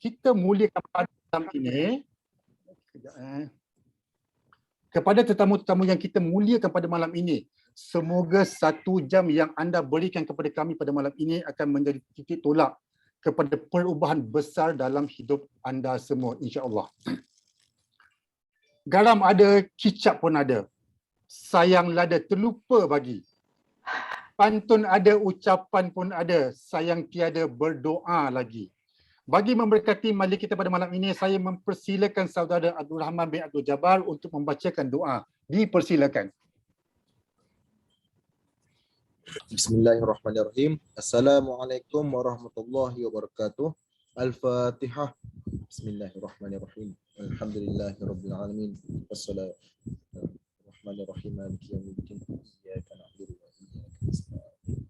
kita muliakan pada malam ini, kepada tetamu-tetamu yang kita muliakan pada malam ini, semoga 1 jam yang anda berikan kepada kami pada malam ini akan menjadi titik tolak kepada perubahan besar dalam hidup anda semua, insya-Allah. Garam ada, kicap pun ada. Sayang lada terlupa bagi. Pantun ada, ucapan pun ada. Sayang tiada berdoa lagi. Bagi memberkati majlis kita pada malam ini, saya mempersilakan saudara Abdul Rahman bin Abdul Jabbar untuk membacakan doa. Dipersilakan. Bismillahirrahmanirrahim. Assalamualaikum warahmatullahi wabarakatuh. Al-Fatihah. Bismillahirrahmanirrahim. Alhamdulillahirabbil alamin. Bismillahirrahmanirrahim. Maliki yaumiddin. Iyyaka na'budu wa iyyaka nasta'in.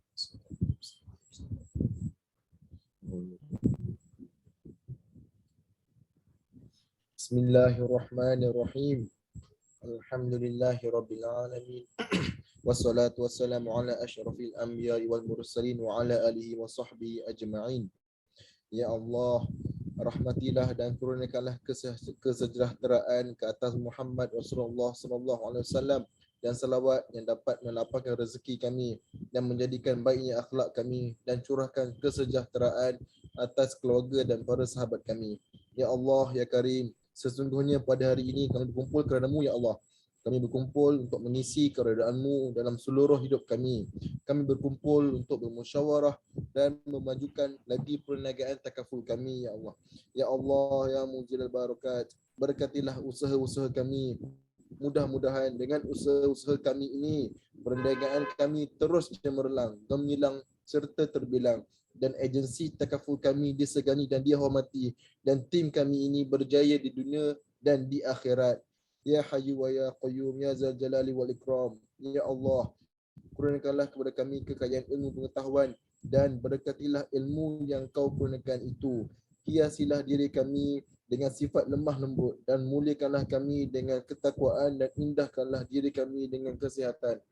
Bismillahirrahmanirrahim. Alhamdulillahirabbil alamin. Wassalatu wassalamu ala asyrafil anbiya'i wal mursalin wa ala alihi wa sahbihi ajma'in. Ya Allah, rahmatilah dan kurniakanlah kesejahteraan ke atas Muhammad Rasulullah sallallahu alaihi wasallam dan salawat yang dapat melapangkan rezeki kami dan menjadikan baiknya akhlak kami dan curahkan kesejahteraan atas keluarga dan para sahabat kami. Ya Allah, ya Karim, sesungguhnya pada hari ini kami berkumpul kerana-Mu ya Allah. Kami berkumpul untuk mengisi keredaan-Mu dalam seluruh hidup kami. Kami berkumpul untuk bermusyawarah dan memajukan lagi perniagaan takaful kami, ya Allah. Ya Allah, ya Mujizal Barakat, berkatilah usaha-usaha kami. Mudah-mudahan dengan usaha-usaha kami ini, perniagaan kami terus cemerlang, gemilang serta terbilang. Dan agensi takaful kami disegani dan dihormati. Dan tim kami ini berjaya di dunia dan di akhirat. Ya Hayyu wa ya Qayyum ya Zal Jalali wal Ikram. Ya Allah, kurniakanlah kepada kami kekayaan ilmu pengetahuan dan berkatilah ilmu yang Kau kurniakan itu. Hiasilah diri kami dengan sifat lemah lembut dan muliakanlah kami dengan ketakwaan dan indahkanlah diri kami dengan kesihatan.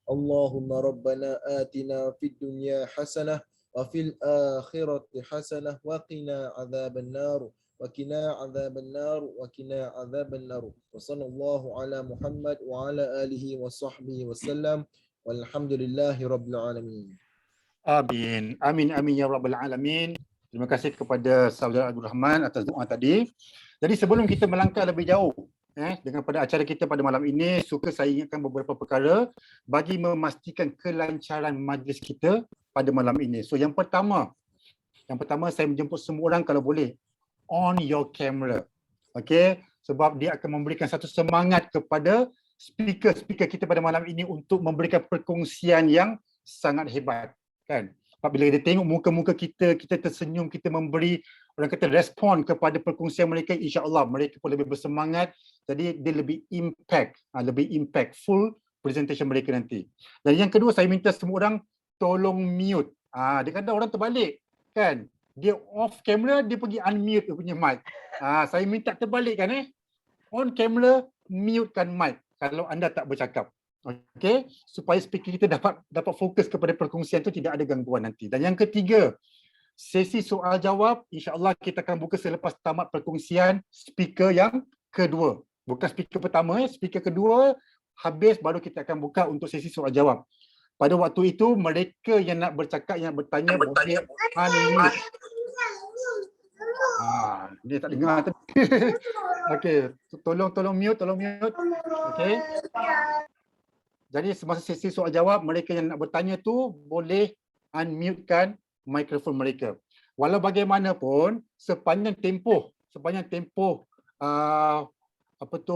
Allahumma rabbana atina fid dunya hasanah wa fil akhirati hasanah wa qina adzaban nar. وقنا عذاب النار وقنا عذاب النار وصلى الله على محمد وعلى آله وصحبه وسلم والحمد لله رب العالمين. Amin. Amin, amin ya rabbal alamin. Terima kasih kepada saudara Abdul Rahman atas doa tadi. Jadi sebelum kita melangkah lebih jauh dengan pada acara kita pada malam ini, suka saya ingatkan beberapa perkara bagi memastikan kelancaran majlis kita pada malam ini. So yang pertama saya menjemput semua orang kalau boleh on your camera. Okay, sebab dia akan memberikan satu semangat kepada speaker kita pada malam ini untuk memberikan perkongsian yang sangat hebat, kan? Sebab bila dia tengok muka-muka kita tersenyum, kita memberi orang kata respon kepada perkongsian mereka, insya-Allah mereka pun lebih bersemangat, jadi dia lebih impactful presentation mereka nanti. Dan yang kedua, saya minta semua orang tolong mute. Dia kata orang terbalik, kan? Dia off camera, dia pergi unmute dia punya mic. Saya minta terbalikkan on camera, mutekan mic kalau anda tak bercakap. Okey, supaya speaker kita dapat fokus kepada perkongsian tu, tidak ada gangguan nanti. Dan yang ketiga, sesi soal jawab insya-Allah kita akan buka selepas tamat perkongsian speaker yang kedua. Bukan speaker pertama, speaker kedua habis baru kita akan buka untuk sesi soal jawab. Pada waktu itu mereka yang nak bercakap, yang bertanya boleh unmute. Dia tak dengar tadi. Okey, tolong mute. Okey. Jadi semasa sesi soal jawab, mereka yang nak bertanya tu boleh unmute-kan mikrofon mereka. Walau bagaimanapun, sepanjang tempoh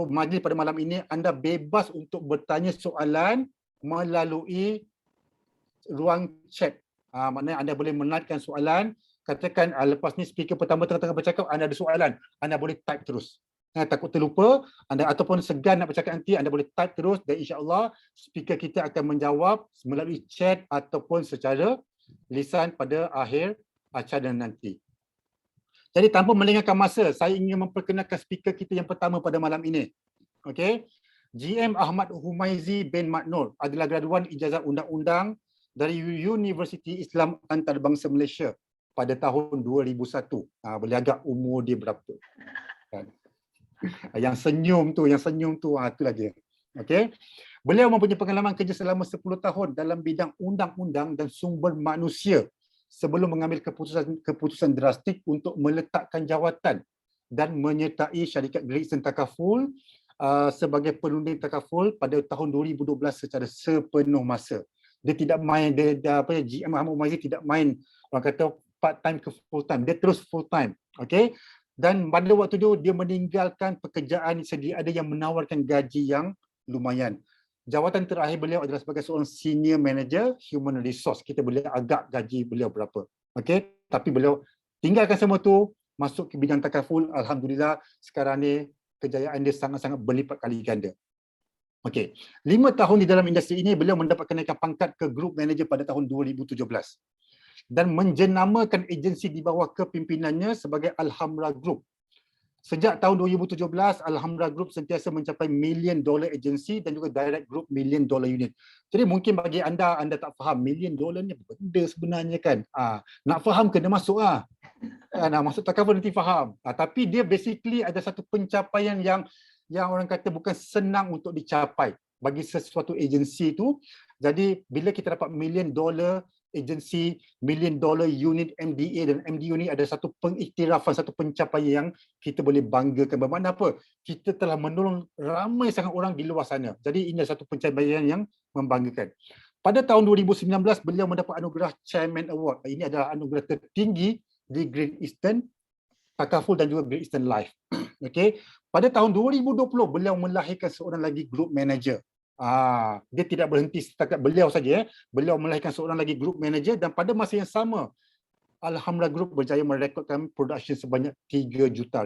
majlis pada malam ini, anda bebas untuk bertanya soalan melalui ruang chat. Maknanya anda boleh menaikkan soalan. Katakan lepas ni speaker pertama tengah-tengah bercakap, anda ada soalan, anda boleh type terus. Takut terlupa, anda ataupun segan nak bercakap nanti, anda boleh type terus dan insya-Allah speaker kita akan menjawab melalui chat ataupun secara lisan pada akhir acara nanti. Jadi tanpa melengahkan masa, saya ingin memperkenalkan speaker kita yang pertama pada malam ini. Okey. GM Ahmad Humaizi bin Maknur adalah graduan ijazah undang-undang dari Universiti Islam Antarabangsa Malaysia. pada tahun 2001. Boleh agak umur dia berapa. Kan? Yang senyum tu, itulah dia. Okey. Beliau mempunyai pengalaman kerja selama 10 tahun dalam bidang undang-undang dan sumber manusia sebelum mengambil keputusan drastik untuk meletakkan jawatan dan menyertai syarikat Great Eastern Takaful sebagai penunding takaful pada tahun 2012 secara sepenuh masa. Dia tidak main, GM Muhammad Umaisi tidak main, orang kata part time ke full time, dia terus full time. Okey. Dan pada waktu itu dia meninggalkan pekerjaan sedia ada yang menawarkan gaji yang lumayan. Jawatan terakhir beliau adalah sebagai seorang senior manager human resource. Kita boleh agak gaji beliau berapa. Okey, tapi beliau tinggalkan semua tu, masuk ke bidang takaful. Alhamdulillah sekarang ni kejayaan dia sangat-sangat berlipat kali ganda. Okey, 5 tahun di dalam industri ini beliau mendapat kenaikan pangkat ke group manager pada tahun 2017 dan menjenamakan agensi di bawah kepimpinannya sebagai Alhambra Group. Sejak tahun 2017, Alhambra Group sentiasa mencapai $1 million agency dan juga direct group $1 million unit. Jadi mungkin bagi anda tak faham $1 million ni apa benda sebenarnya kan. Nak faham kena masuk masuk takaful nanti faham. Tapi dia basically ada satu pencapaian yang orang kata bukan senang untuk dicapai bagi sesuatu agensi tu. Jadi bila kita dapat $1 million agency, $1 million unit MDA, dan MDU ni ada satu pengiktirafan, satu pencapaian yang kita boleh banggakan. Bermakna apa? Kita telah menolong ramai sangat orang di luar sana. Jadi ini satu pencapaian yang membanggakan. Pada tahun 2019 beliau mendapat anugerah Chairman Award. Ini adalah anugerah tertinggi di Great Eastern Takaful dan juga Great Eastern Life. Okey. Pada tahun 2020 beliau melahirkan seorang lagi group manager. Dia tidak berhenti setakat beliau saja. Beliau melahirkan seorang lagi group manager dan pada masa yang sama Alhambra Group berjaya merekodkan production sebanyak RM3 juta.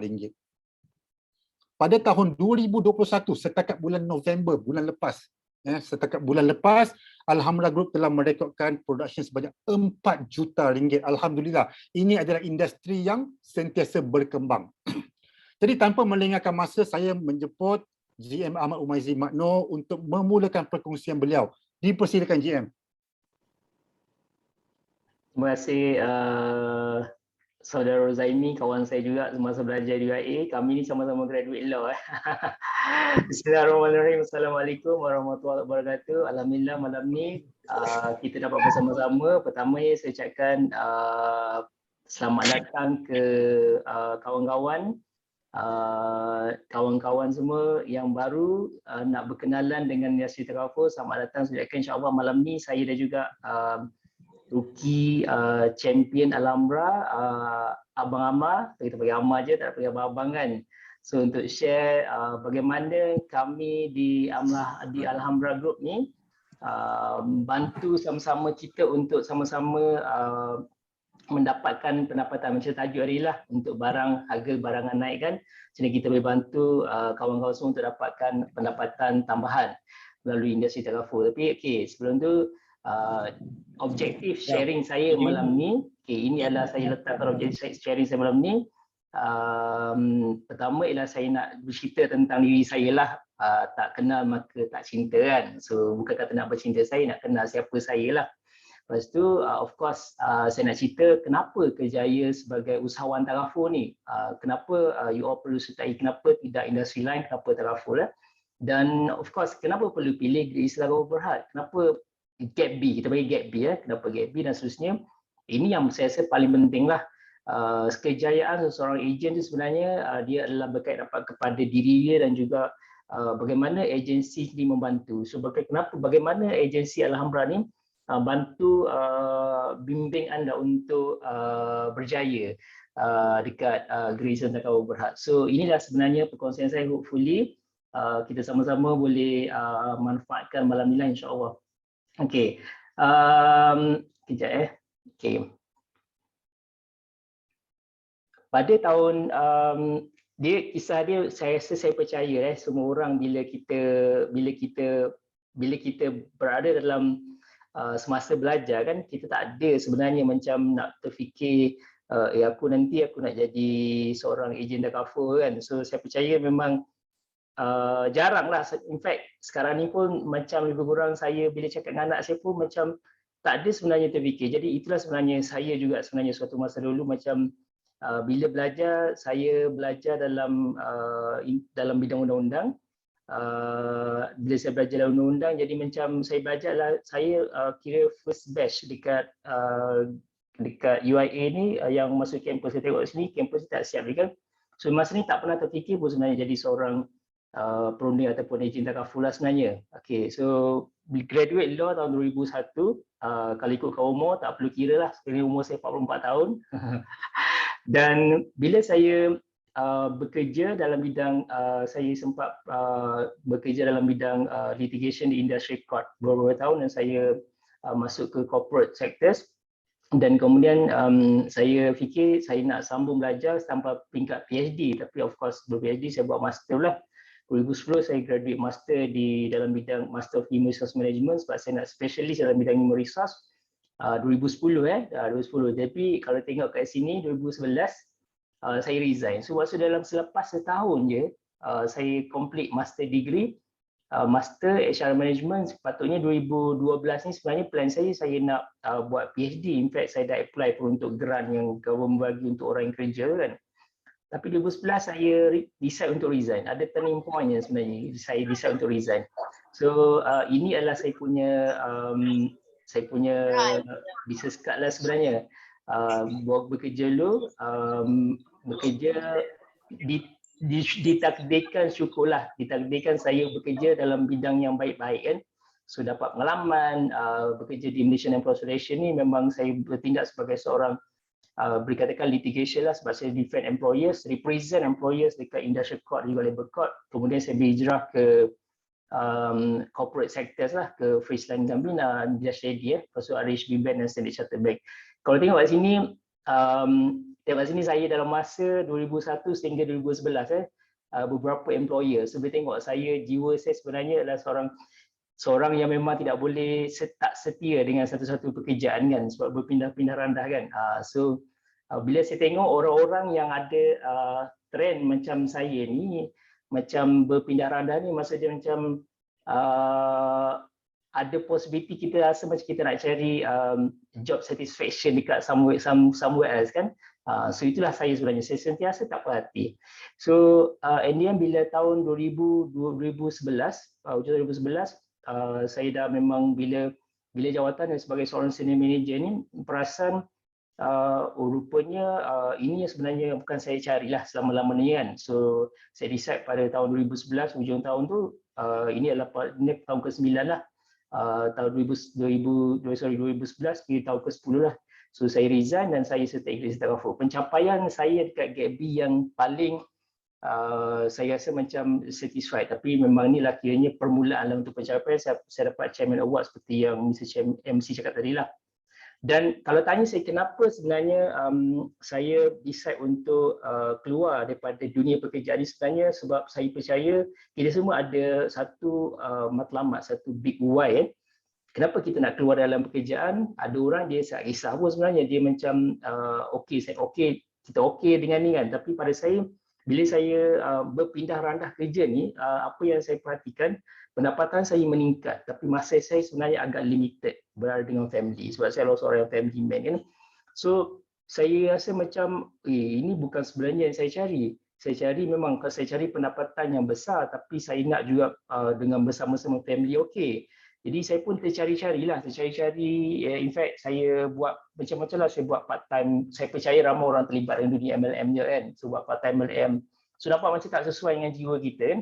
Pada tahun 2021 setakat bulan November, setakat bulan lepas Alhambra Group telah merekodkan production sebanyak RM4 juta. Alhamdulillah. Ini adalah industri yang sentiasa berkembang. Jadi tanpa melengahkan masa, saya menjemput GM Ahmad Umaisi Magno untuk memulakan perkongsian beliau. Dipersilakan GM. Terima kasih Saudara Rozaimi, kawan saya juga, semasa belajar di UIA. Kami ni sama-sama graduate law. Bismillahirrahmanirrahim. Assalamualaikum warahmatullahi wabarakatuh. Alhamdulillah malam ni kita dapat bersama-sama. Pertama saya ucapkan selamat datang ke kawan-kawan semua yang baru nak berkenalan dengan industri takaful. Selamat datang. Saya ucapkan insya-Allah malam ni saya dan juga rookie champion Alhambra, Abang Amar, kita panggil Amar je, tak panggil abang-abang kan. So untuk share bagaimana kami di Alhambra Group ni bantu sama-sama kita untuk sama-sama mendapatkan pendapatan. Macam tajuk hari lah, untuk harga barangan naik kan. Jadi kita boleh bantu kawan-kawan semua untuk dapatkan pendapatan tambahan melalui industri takaful. Tapi sebelum tu objektif sharing saya malam ni, ini adalah saya letakkan objektif sharing saya malam ni. Pertama ialah saya nak bercerita tentang diri saya lah. Tak kenal maka tak cinta kan. So bukan kata nak bercinta, saya nak kenal siapa saya lah. Lepas tu of course saya nak cerita kenapa kerjaya sebagai usahawan takaful ni. Kenapa you all perlu sertai, kenapa tidak industri lain, kenapa takaful dan of course kenapa perlu pilih Great Eastern Takaful Berhad, kenapa Gap B, kita bagi Gap B kenapa Gap B dan seterusnya. Ini yang saya rasa paling penting lah. Kejayaan seorang ejen tu sebenarnya dia adalah berkait dapat kepada diri dia dan juga bagaimana agensi ini membantu. So bagaimana agensi Alhambra ni bantu bimbing anda untuk berjaya dekat Great Eastern Takaful Berhad. So inilah sebenarnya perkongsian saya, hopefully kita sama-sama boleh manfaatkan malam ni lah insya-Allah. Okey. Kejap okey. Pada tahun kisah dia saya rasa saya percaya semua orang bila kita berada dalam semasa belajar kan, kita tak ada sebenarnya macam nak terfikir aku nanti aku nak jadi seorang ejen takaful kan. So saya percaya memang jarang lah. In fact sekarang ni pun macam lebih kurang saya bila cakap dengan anak saya pun macam tak ada sebenarnya terfikir. Jadi itulah sebenarnya saya juga sebenarnya suatu masa dulu macam bila belajar, saya belajar dalam bidang undang-undang. Bila saya belajar dalam undang-undang, jadi macam saya belajarlah, saya kira first batch dekat UIA ni yang masuk kampus. Saya tengok sini kampus tak siap lagi kan. So masa ni tak pernah terfikir pun sebenarnya jadi seorang perunding ataupun ejen takaful lah sebenarnya. Okay, so graduate law tahun 2001, kalau ikutkan umur tak perlu kira lah, sekarang umur saya 44 tahun. Dan bila saya bekerja dalam bidang, saya sempat bekerja dalam bidang litigation di industry court beberapa tahun, dan saya masuk ke corporate sectors. Dan kemudian saya fikir saya nak sambung belajar sampai peringkat PhD, tapi of course ber-PhD saya buat master lah. 2010 saya graduate master di dalam bidang Master of Human Resource Management sebab saya nak specialist dalam bidang human resource. 2010 tapi kalau tengok kat sini 2011 saya resign. So maksud dalam selepas setahun je saya complete master degree, master HR management. Sepatutnya 2012 ni sebenarnya plan saya nak buat PhD. In fact saya dah apply pun untuk grant yang government bagi untuk orang yang kerja kan. Tapi 2011 saya decide untuk resign. Ada turning point yang sebenarnya saya decide untuk resign. So ini adalah saya punya business card lah sebenarnya. Bekerja dulu, bekerja ditakdirkan, syukurlah ditakdirkan saya bekerja dalam bidang yang baik-baik kan. So dapat pengalaman, bekerja di Malaysian Employees Association ni memang saya bertindak sebagai seorang berkatakan litigation lah sebab saya defend employers, represent employers dekat industrial court, juga labor court. Kemudian saya berhijrah ke corporate sectors lah, ke Friesland Gambina, Dias lepas tu RHB Bank dan Standard Chartered Bank. Kalau tengok kat sini, tengok kat sini saya dalam masa 2001 sehingga 2011 beberapa employer. So boleh tengok saya, jiwa saya sebenarnya adalah seorang yang memang tidak boleh tak setia dengan satu-satu pekerjaan kan, sebab berpindah-pindah randah kan. So bila saya tengok orang-orang yang ada trend macam saya ni, macam berpindah randah ni, maksudnya macam ada possibility kita rasa macam kita nak cari job satisfaction dekat somewhere else kan. So itulah saya sebenarnya, saya sentiasa tak puas hati. So and then bila tahun 2011, hujung 2011, saya dah memang bila jawatan sebagai seorang senior manager ni perasan rupanya ini yang sebenarnya bukan saya carilah selama-lama ni kan. So saya decide pada tahun 2011 hujung tahun tu, ini tahun ke-9 lah, tahun 2011 ke tahun ke-10 lah. So saya resign dan saya serta ikhlas takaful. Pencapaian saya dekat GAPB yang paling saya rasa macam satisfied, tapi memang inilah kiranya permulaan lah untuk pencapaian. Saya dapat Chairman Award seperti yang MC cakap tadi lah. Dan kalau tanya saya kenapa sebenarnya saya decide untuk keluar daripada dunia pekerjaan ini, sebenarnya sebab saya percaya kita semua ada satu matlamat, satu big why. Kenapa kita nak keluar dalam pekerjaan? Ada orang dia tak kisah pun sebenarnya, dia macam kita okey dengan ni kan. Tapi pada saya, bila saya berpindah randah kerja ni, apa yang saya perhatikan, pendapatan saya meningkat, tapi masa saya sebenarnya agak limited berada dengan family sebab saya adalah seorang family man kan. So saya rasa macam ini bukan sebenarnya yang saya cari. Saya cari memang kalau saya cari pendapatan yang besar, tapi saya nak juga dengan bersama-sama family okey. Jadi saya pun tercari-carilah, in fact saya buat macam-macam lah, saya buat part time. Saya percaya ramai orang terlibat dengan dunia MLM je kan. So buat part time MLM. So nampak macam tak sesuai dengan jiwa kita kan.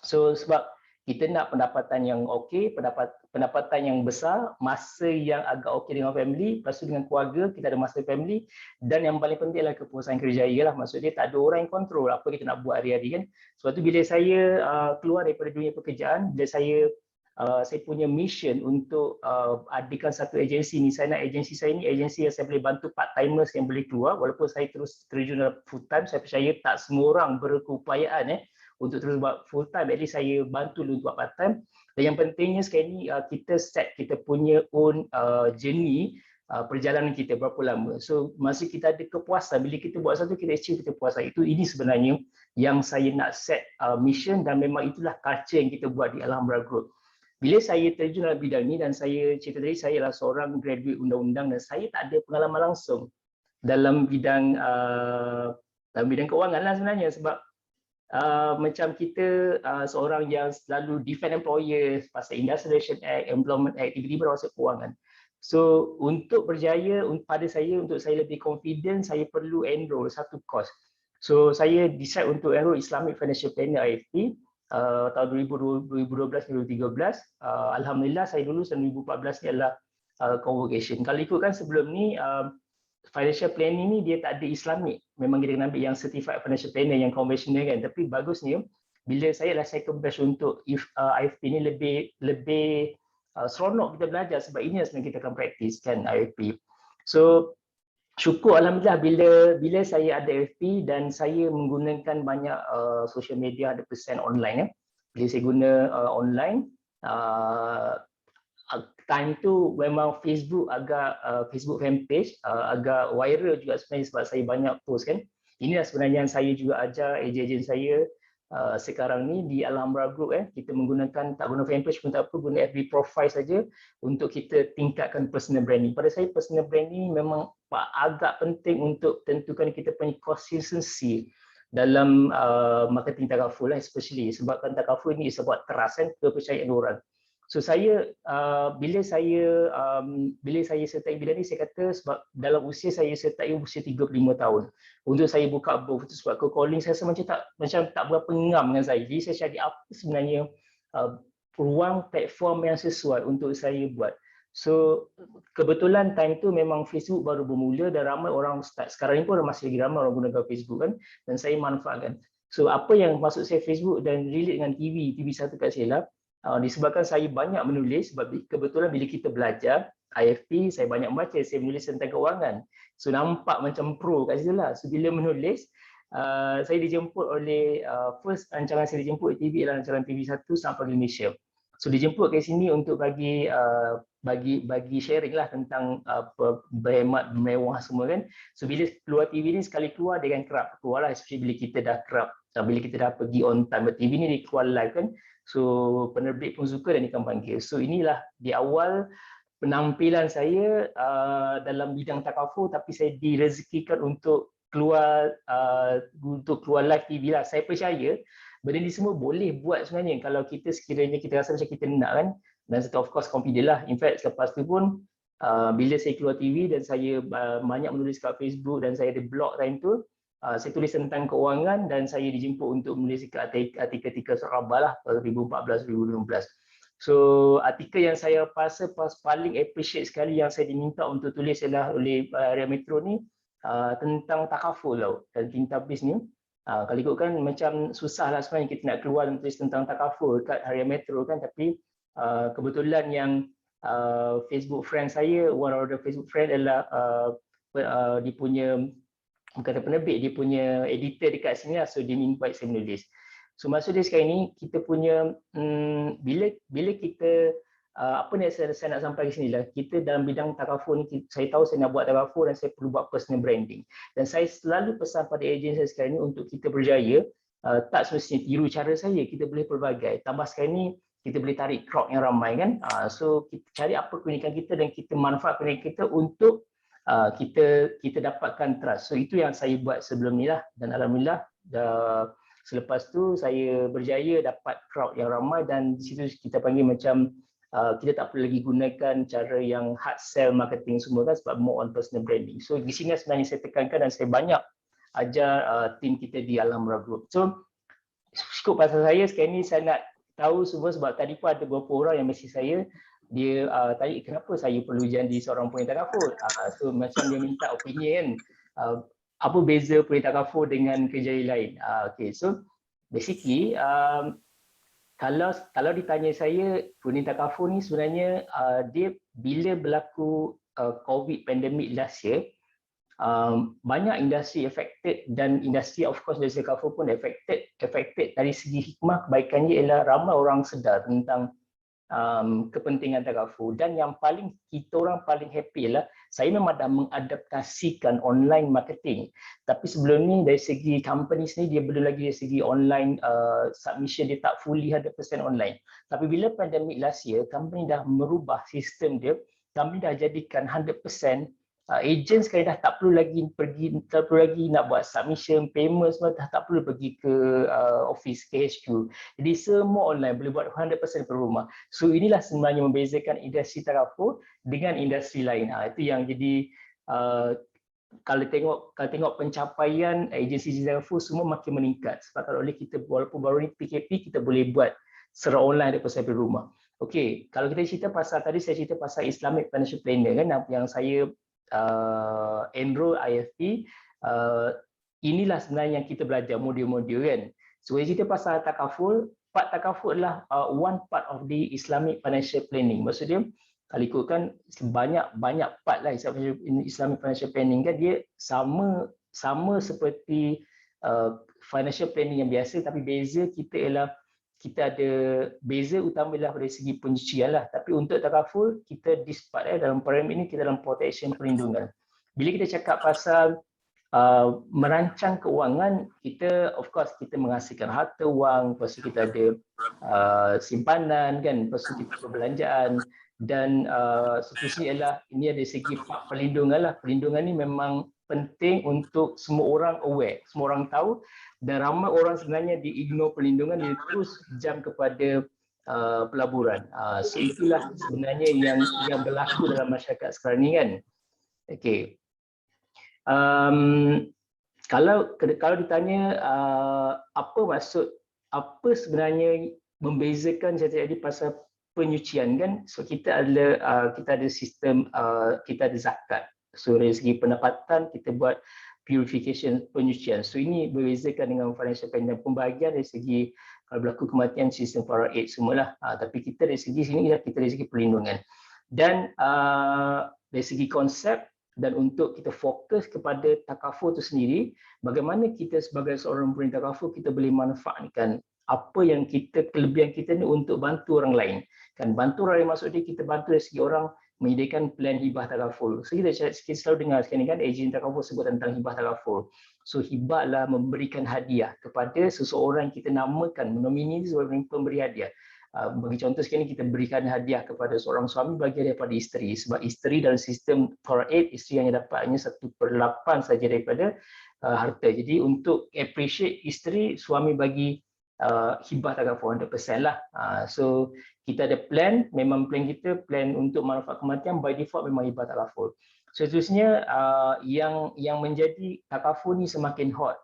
So sebab kita nak pendapatan yang okey, pendapatan yang besar, masa yang agak okey dengan family, lepas tu dengan keluarga, kita ada masa family, dan yang paling penting adalah kepuasan kerjaya lah. Maksudnya tak ada orang yang kontrol apa kita nak buat hari-hari kan. Sebab tu bila saya keluar daripada dunia pekerjaan, bila saya punya mission untuk adakan satu agensi ni. Saya nak agensi saya ni agensi yang saya boleh bantu part-timers yang boleh keluar, walaupun saya terus terjun dalam full-time. Saya percaya tak semua orang berkeupayaan untuk terus buat full-time, at least saya bantu dulu buat part-time. Dan yang pentingnya sekarang ni kita set kita punya own journey, perjalanan kita berapa lama. So masa kita ada kepuasan, bila kita buat satu kita achieve kepuasan itu, ini sebenarnya yang saya nak set mission, dan memang itulah culture yang kita buat di Alhambra Group. bila saya terjun dalam bidang ni, dan saya cerita tadi saya adalah seorang graduate undang-undang dan saya tak ada pengalaman langsung dalam bidang kewangan lah sebenarnya, sebab macam kita seorang yang selalu defend employer pasal Industrial Relations Act, Employment Act, tiba-tiba masuk kewangan. So untuk berjaya pada saya, untuk saya lebih confident, saya perlu enroll satu course. So saya decide untuk enroll Islamic Financial Planner IFP tahun 2012-2013. Alhamdulillah saya lulus, dan 2014 ni adalah convocation. Kalau ikutkan sebelum ni financial planning ni dia tak ada Islamic. Memang kita kena ambil yang certified financial planner yang conventional kan. Tapi bagusnya bila saya adalah second batch untuk IFP ni lebih seronok kita belajar, sebab ini yang sebenarnya kita akan praktis kan IFP. So syukur alhamdulillah bila saya ada IFP dan saya menggunakan banyak social media 100% online. Bila saya guna online, time tu memang Facebook Facebook fanpage agak viral juga sebenarnya, sebab saya banyak post kan. Inilah sebenarnya yang saya juga ajar ejen-ejen saya sekarang ni di Alhambra Group. Kita menggunakan, tak guna fanpage pun tak apa, guna FB profile saja untuk kita tingkatkan personal branding. Pada saya personal branding memang agak penting untuk tentukan kita punya consistency dalam marketing takaful lah, especially sebabkan takaful ni is about trust kan, kepercayaan orang. So saya bila saya sertai bidang ni, saya kata sebab dalam usia saya sertai usia 35 tahun. Untuk saya buka booth tu sebab calling saya rasa macam tak berapa ngam dengan saya. Jadi saya cari apa sebenarnya ruang platform yang sesuai untuk saya buat. So kebetulan time tu memang Facebook baru bermula dan ramai orang start. Sekarang ni pun masih lagi ramai orang gunakan Facebook kan, dan saya manfaatkan. So apa yang masuk saya Facebook dan relate dengan TV1 kat Sheila, disebabkan saya banyak menulis, sebab kebetulan bila kita belajar IFP, saya banyak baca, saya menulis tentang kewangan. So nampak macam pro kat situ lah. So bila menulis, saya dijemput oleh, first rancangan saya dijemput TV adalah rancangan TV1 sampai Malaysia. So dijemput ke sini untuk bagi sharing lah tentang berhemat, mewah semua kan. So bila keluar TV ni, sekali keluar dia kan kerap keluar lah, especially bila kita dah kerap, bila kita dah pergi on time. TV ni dia keluar live kan. So penerbit pun suka dan ikan panggil. So inilah di awal penampilan saya dalam bidang takaful, tapi saya direzekikan untuk keluar live TV lah. Saya percaya benda ni semua boleh buat sebenarnya kalau kita sekiranya kita rasa macam kita nak kan, dan of course confident lah. In fact selepas tu pun bila saya keluar TV dan saya banyak menulis kat Facebook dan saya ada blog time tu, saya tulis tentang keuangan dan saya dijemput untuk menulis artikel Sarabah lah 2014-2015. So artikel yang saya rasa paling appreciate sekali yang saya diminta untuk tulis adalah oleh Area Metro ni tentang takaful tau, dan Kintabis ni. Kalau ikutkan macam susah lah sebenarnya kita nak keluar dan tulis tentang takaful kat Area Metro kan, tapi kebetulan yang Facebook friend saya, one of the Facebook friend adalah dia punya, bukan penerbit, dia punya editor dekat sini lah, so dia invite saya menulis. So maksud dia sekarang ni kita punya bila kita apa ni saya nak sampai ke sini lah, kita dalam bidang takaful ni, saya tahu saya nak buat takaful dan saya perlu buat personal branding, dan saya selalu pesan pada ejen saya sekarang ni untuk kita berjaya, tak semestinya tiru cara saya, kita boleh pelbagai. Tambah sekarang ni kita boleh tarik crowd yang ramai kan. So kita cari apa keunikan kita dan kita manfaat keunikan kita untuk kita dapatkan trust. So itu yang saya buat sebelum ni lah, dan alhamdulillah selepas tu saya berjaya dapat crowd yang ramai, dan di situ kita panggil macam kita tak perlu lagi gunakan cara yang hard sell marketing semua kan, sebab more on personal branding. So di sini sebenarnya saya tekankan dan saya banyak ajar tim kita di Alhambra Group. So cukup pasal saya sekarang ni, saya nak tahu semua sebab tadi pun ada beberapa orang yang mesej saya, dia tanya kenapa saya perlu jadi seorang penyanyi takaful. So macam dia minta opinion apa beza penyanyi takaful dengan kerja lain. Okay, so basically kalau ditanya saya, penyanyi takaful ni sebenarnya dia bila berlaku COVID pandemic last year, banyak industri affected, dan industri of course dari takaful pun affected. Dari segi hikmah kebaikannya ialah ramai orang sedar tentang kepentingan takaful. Dan yang paling kita orang paling happy lah, saya memang dah mengadaptasikan online marketing. Tapi sebelum ni dari segi company ni dia belum lagi dari segi online submission, dia tak fully 100% online. Tapi bila pandemic last year, company dah merubah sistem dia, kami dah jadikan 100% agent sekarang dah tak perlu lagi nak buat submission, payment semua dah tak perlu pergi ke office, ke HQ. Jadi semua online, boleh buat 100% dari rumah. So inilah sebenarnya membezakan industri takaful dengan industri lain. Itu yang jadi kalau tengok pencapaian agensi takaful semua makin meningkat. Sebab kalau kita walaupun baru ni PKP, kita boleh buat secara online daripada dari rumah. Okey, kalau kita cerita pasal tadi saya cerita pasal Islamic Financial Planner kan, yang saya enroll IFP, inilah sebenarnya yang kita belajar modul-modul kan. So kita cerita pasal takaful, part takaful adalah one part of the Islamic Financial Planning. Maksudnya kalau ikutkan banyak part lah Islamic Financial Planning kan, dia sama seperti financial planning yang biasa, tapi beza kita ialah kita ada beza utama dari segi penyucian lah. Tapi untuk takaful, kita dispat dalam pyramid ini, kita dalam protection, perlindungan. Bila kita cakap pasal merancang keuangan, kita of course kita menghasilkan harta wang, lepas tu kita ada simpanan kan, lepas tu kita perbelanjaan, dan seterusnya ialah ini ada segi perlindungan lah. Perlindungan ni memang penting untuk semua orang aware, semua orang tahu, dan ramai orang sebenarnya di-ignore perlindungan, dia terus jam kepada pelaburan. So itulah sebenarnya yang berlaku dalam masyarakat sekarang ni kan. Okey. Kalau ditanya apa sebenarnya membezakan jadi pasal penyucian kan, so kita ada sistem, kita ada zakat. So dari segi pendapatan kita buat purification penyucian. So ini berbezakan dengan financial planning. Pembahagian dari segi kalau berlaku kematian sistem faraid semualah. Tapi kita dari segi sini kita dari segi perlindungan. Dan dari segi konsep dan untuk kita fokus kepada takaful itu sendiri, bagaimana kita sebagai seorang pemerintah takaful kita boleh manfaatkan apa yang kelebihan kita ni untuk bantu orang lain. Kan bantu orang lain maksudnya kita bantu dari segi orang menyediakan plan hibah takaful. So kita selalu dengar sekarang ni kan ejen takaful sebut tentang hibah takaful. So hibah adalah memberikan hadiah kepada seseorang yang kita namakan, menomini sebagai pemberi hadiah. Bagi contoh sekarang ni kita berikan hadiah kepada seorang suami bagi hadiah kepada isteri. Sebab isteri dalam sistem faraid, isteri hanya dapat hanya 1/8 saja daripada harta. Jadi untuk appreciate isteri, suami bagi hibah takaful 100% lah. So kita ada plan, memang plan kita plan untuk manfaat kematian by default memang hibah takaful. So seterusnya yang menjadi takaful ni semakin hot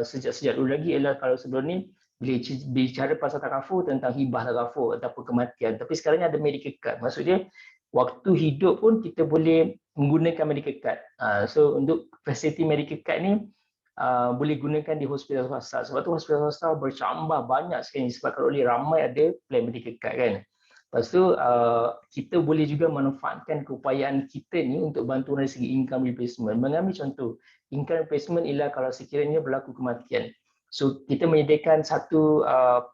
sejak dulu lagi ialah kalau sebelum ni bila bicara pasal takaful tentang hibah takaful ataupun kematian, tapi sekarang ni ada medical card. Maksudnya waktu hidup pun kita boleh menggunakan medical card. So untuk fasiliti medical card ni boleh gunakan di hospital swasta. Sebab tu hospital swasta bercambah banyak sekali sebab kalau boleh ramai ada plan medical card kan. Lepas tu kita boleh juga manfaatkan keupayaan kita ni untuk bantu dari segi income replacement. Mengambil contoh, income replacement ialah kalau sekiranya berlaku kematian. So kita menyediakan satu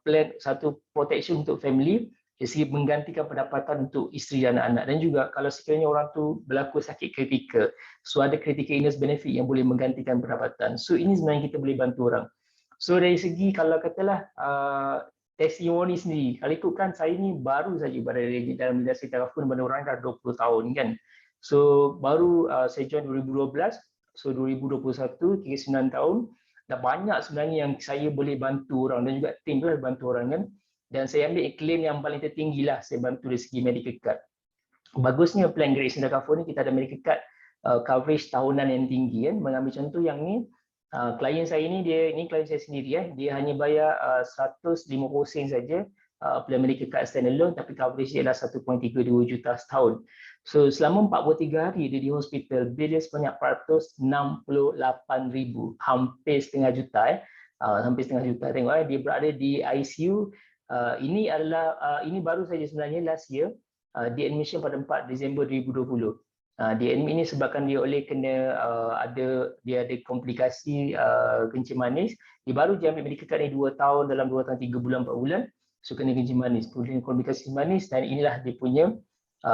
plan, satu protection untuk family dari segi menggantikan pendapatan untuk isteri dan anak-anak, dan juga kalau sekiranya orang tu berlaku sakit kritikal, so ada critical illness benefit yang boleh menggantikan pendapatan. So ini sebenarnya kita boleh bantu orang. So dari segi kalau katalah testimoni sendiri, kalau ikutkan saya ni baru saja berada dalam industri takaful pada orang dah 20 tahun kan. So baru saya join 2012, so 2021 39 tahun. Dah banyak sebenarnya yang saya boleh bantu orang dan juga tim tu boleh bantu orang kan. Dan saya ambil klaim yang paling tertinggi lah, saya bantu dari segi medical card. Bagusnya plan Great Eastern Takaful ni kita ada medical card coverage tahunan yang tinggi kan. Mengambil contoh yang ni, klien saya ni klien saya sendiri dia hanya bayar 150 sen saja plan medical card standalone, tapi coverage dia adalah 1.32 juta setahun. So selama 43 hari dia di hospital, bil dia sebanyak 468,000, hampir setengah juta hampir setengah juta. Tengok dia berada di ICU. Ini baru saja sebenarnya last year, di admission pada 4 Disember 2020. Di admit ini sebabkan dia dia ada komplikasi kencing manis. Dia baru je ambil medical card ni 2 tahun, dalam 2 tahun 3 bulan 4 bulan. So kena kencing manis, kemudian komplikasi manis, dan inilah dia punya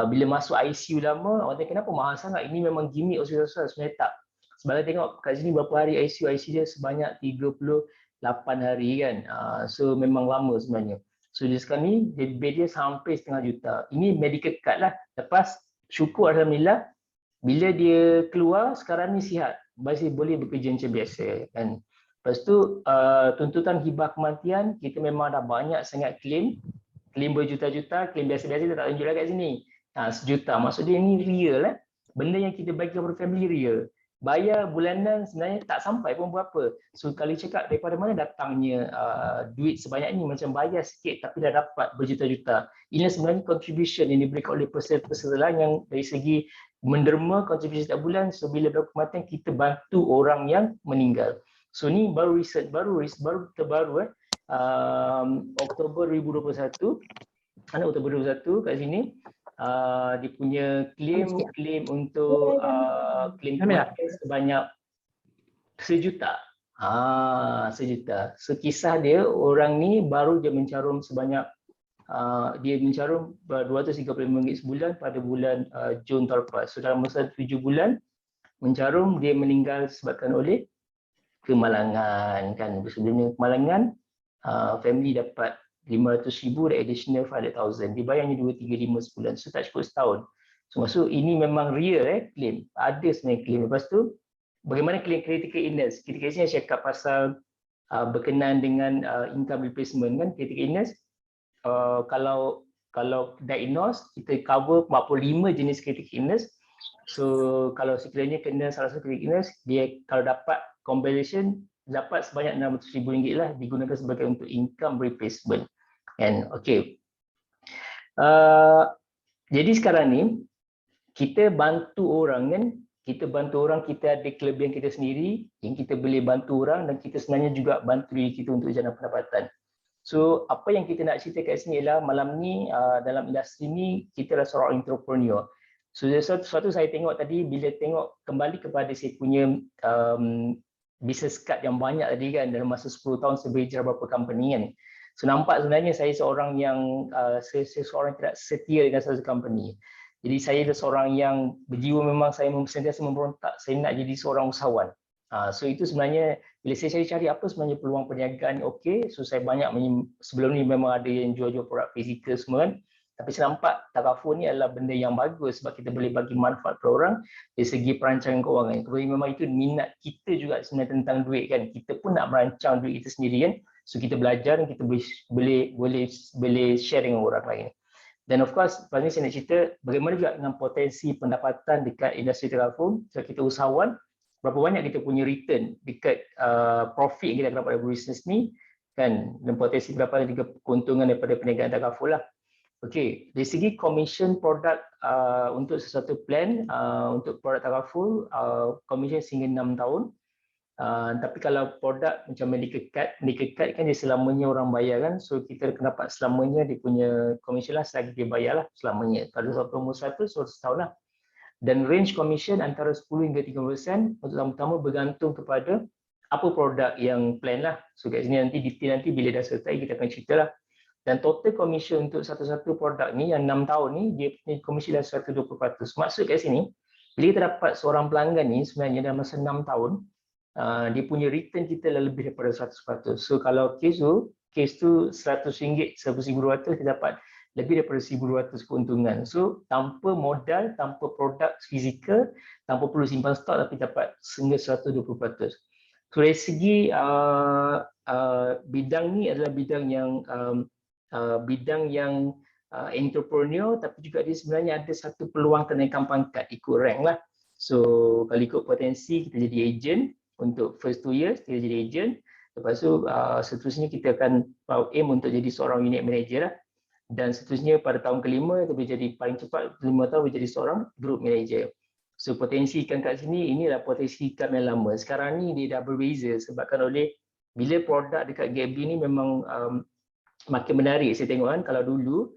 bila masuk ICU lama, orang tanya kenapa mahal sangat, ini memang gimmick hospital, sebenarnya tak. Sebab tengok kat sini berapa hari ICU dia sebanyak 38 hari kan. So memang lama sebenarnya. So dia sekarang ni bed dia sampai setengah juta. Ini medical card lah. Lepas syukur alhamdulillah bila dia keluar sekarang ni sihat, masih boleh bekerja macam biasa kan. Lepas tu tuntutan hibah kematian kita memang dah banyak sangat claim berjuta-juta, claim biasa-biasa kita tak tunjuk lah kat sini. 1 juta, maksud dia ni real benda yang kita bagi kepada family real. Bayar bulanan sebenarnya tak sampai pun berapa. So kalau cakap daripada mana datangnya duit sebanyak ni, macam bayar sikit tapi dah dapat berjuta-juta. Ini sebenarnya contribution yang diberikan oleh peserta-peserta lain yang dari segi menderma kontribusi setiap bulan. So bila berapa kematian kita bantu orang yang meninggal. So ni baru riset baru terbaru Oktober 2021, Oktober 2021 kat sini dia punya claim untuk claim kematian sebanyak 1 juta. 1 juta. So kisah dia, orang ni baru dia mencarum sebanyak dia mencarum RM235 sebulan pada bulan Jun tahun lepas. So dalam masa 7 bulan mencarum, dia meninggal disebabkan oleh kemalangan kan. Sebelumnya kemalangan, family dapat 500,000 dan additional 500,000. Dibayarnya 235 sebulan. So tak cukup setahun. So maksud ini memang real claim. Ada sebenarnya claim. Lepas tu bagaimana claim critical illness? Critical illness saya cakap pasal berkenaan dengan income replacement kan. Critical illness kalau diagnose kita cover 45 jenis critical illness. So kalau sekiranya kena salah satu critical illness, dia kalau dapat compensation dapat sebanyak RM600,000 lah, digunakan sebagai untuk income replacement. And okay. Jadi sekarang ni kita bantu orang kan, kita ada kelebihan kita sendiri yang kita boleh bantu orang, dan kita sebenarnya juga bantu diri kita untuk jana pendapatan. So apa yang kita nak cerita kat sini ialah malam ni dalam industri ni kita adalah seorang entrepreneur. So sesuatu saya tengok tadi, bila tengok kembali kepada saya punya business card yang banyak tadi kan, dalam masa 10 tahun saya bekerja beberapa company kan. So nampak sebenarnya saya seorang yang saya seorang tidak setia dengan satu company. Jadi saya adalah seorang yang berjiwa, memang saya sentiasa memberontak, saya nak jadi seorang usahawan. So itu sebenarnya bila saya cari apa sebenarnya peluang perniagaan okey. So saya banyak sebelum ni memang ada yang jual-jual produk fizikal semua kan. Tapi saya nampak Takaful ni adalah benda yang bagus sebab kita boleh bagi manfaat kepada orang dari segi perancangan kewangan. Kemudian memang itu minat kita juga sebenarnya tentang duit kan. Kita pun nak merancang duit kita sendiri kan. So kita belajar dan kita boleh share dengan orang lain. Dan of course, lepas ni saya nak cerita bagaimana juga dengan potensi pendapatan dekat industri Takaful. So kita usahawan, berapa banyak kita punya return dekat profit yang kita dapat dari bisnes ni kan, dan potensi pendapatan juga keuntungan daripada perniagaan Takaful lah. Okey, dari segi commission produk untuk sesuatu plan untuk produk Takaful, commission sehingga 6 tahun. Tapi kalau produk macam medical card kan dia selamanya orang bayar kan, so kita kena dapat selamanya dia punya commission lah, selagi dia bayar lah selamanya. Kalau sampai umur 100 tahun lah. Dan range commission antara 10 hingga 30% untuk tahun pertama bergantung kepada apa produk yang plan lah. So kat sini nanti detail nanti bila dah selesai kita akan cerita lah. Dan total commission untuk satu-satu produk ni yang 6 tahun ni dia punya commission dah 120%. Maksud kat sini bila kita dapat seorang pelanggan ni sebenarnya dalam masa 6 tahun dia punya return kita lebih daripada 100%. So kalau case tu RM100, RM1,200 kita dapat lebih daripada RM1,200 keuntungan. So tanpa modal, tanpa produk fizikal, tanpa perlu simpan stok, tapi dapat sehingga 120%. So dari segi bidang ni adalah bidang yang entrepreneur, tapi juga dia sebenarnya ada satu peluang kenaikan pangkat ikut rank lah. So kalau ikut potensi kita jadi agent untuk first 2 years, kita jadi agent. Lepas tu seterusnya kita akan aim untuk jadi seorang unit manager lah. Dan seterusnya pada tahun kelima kita boleh jadi paling cepat 5 tahun boleh jadi seorang group manager. So potensi ikan kat sini inilah potensi ikan yang lama. Sekarang ni dia dah berbeza sebabkan oleh bila produk dekat GapB ni memang makin menarik. Saya tengok kan kalau dulu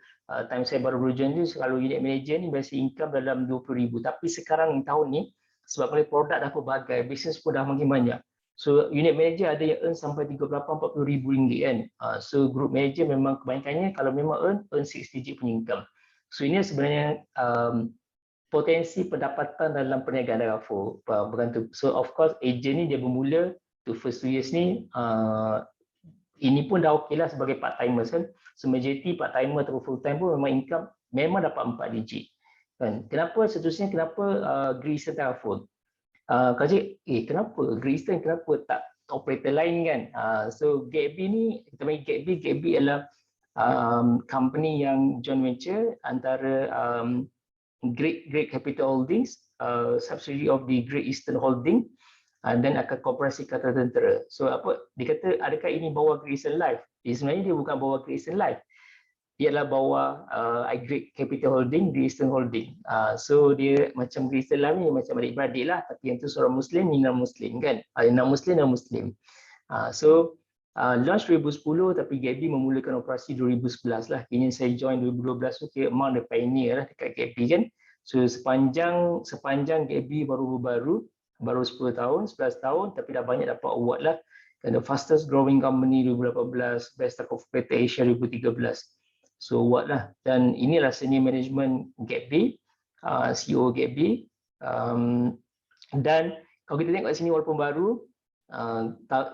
time saya baru berjoin ni, kalau unit manager ni biasa income dalam 20,000. Tapi sekarang tahun ni sebab oleh produk dah pelbagai, bisnes pun dah makin banyak. So unit manager ada yang earn sampai 38-40 ribu ringgit kan. So group manager memang kebanyakannya kalau memang earn 6 digit punya income. So ini sebenarnya potensi pendapatan dalam perniagaan Darafo bergantung. So of course agent ni dia bermula to first 2 years ni ini pun dah okey lah sebagai part timers kan. So majority part timer atau full time pun memang income memang dapat 4 digit. Kan? Kenapa seterusnya Great Eastern Darafo? Kau cakap, kenapa Great Eastern kenapa tak operator lain kan? So GAB ni kita panggil GAB adalah company yang joint venture antara Great Capital Holdings, subsidiary of the Great Eastern Holding, dan akan Koperasi Kata Tentera. So apa dia kata, adakah ini bawa Great Eastern Life? Sebenarnya dia bukan bawa Great Eastern Life. Dia adalah bawa Great Capital Holding, Great Eastern Holding. So dia macam Great Eastern Life ni macam adik-beradik lah, tapi yang tu seorang Muslim, ni non-Muslim kan. Non-Muslim. So launch 2010 tapi GAB memulakan operasi 2011 lah. Kini saya join 2012 tu kira among the pioneer lah dekat GAB kan. So sepanjang GAB baru 10 tahun, 11 tahun tapi dah banyak dapat award lah. And the fastest growing company 2018, Best Stock Operator Asia 2013. So award lah. Dan inilah senior management GAB, CEO GAB. Dan kalau kita tengok kat sini walaupun baru,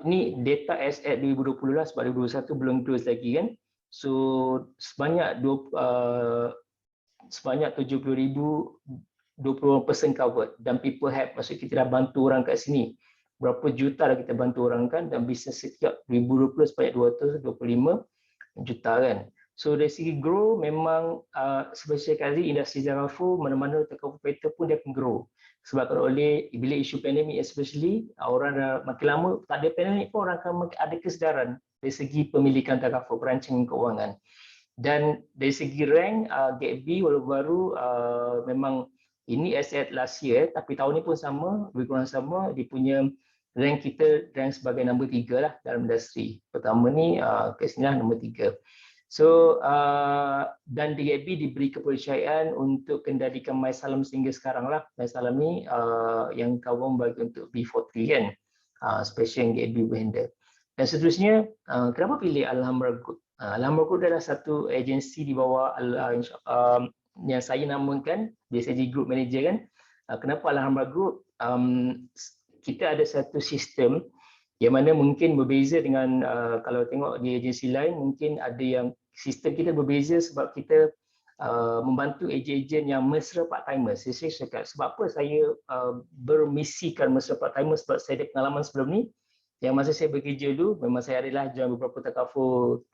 ni data as at 2020 lah sebab 2021 belum close lagi kan. So sebanyak 70,000 20% covered dan people have, maksud kita dah bantu orang kat sini. Berapa juta dah kita bantu orang kan, dan bisnes setiap 2020 sebanyak 225 juta kan. So dari segi grow memang seperti kali industri Darafo mana-mana teknologi operator pun dia akan grow. Sebab kalau bila isu pandemik especially, orang dah makin lama tak ada pandemik pun orang akan ada kesedaran dari segi pemilikan Darafo, perancangan keuangan. Dan dari segi rank GAB walaupun baru memang ini asset last year tapi tahun ni pun sama, lebih kurang sama. Dia punya rank kita rank sebagai nombor 3 lah dalam industri. Pertama ni ke sini lah nombor 3. So dan GAB diberi kepercayaan untuk kendalikan MySalam sehingga sekarang lah. MySalam ni yang kawan bagi untuk B40 kan, special yang GAB berhandle. Dan seterusnya kenapa pilih Alhambra Group? Alhambra Group adalah satu agensi di bawah yang saya namakan, biasa jadi group manager kan. Kenapa Alhambra Group? Kita ada satu sistem yang mana mungkin berbeza dengan kalau tengok di agensi lain, mungkin ada yang sistem kita berbeza sebab kita membantu ejen-ejen yang mesra part-timers. Saya cakap, sebab apa saya bermisikan mesra part-timers? Sebab saya ada pengalaman sebelum ni. Yang masa saya bekerja dulu, memang saya adalah join beberapa takaful.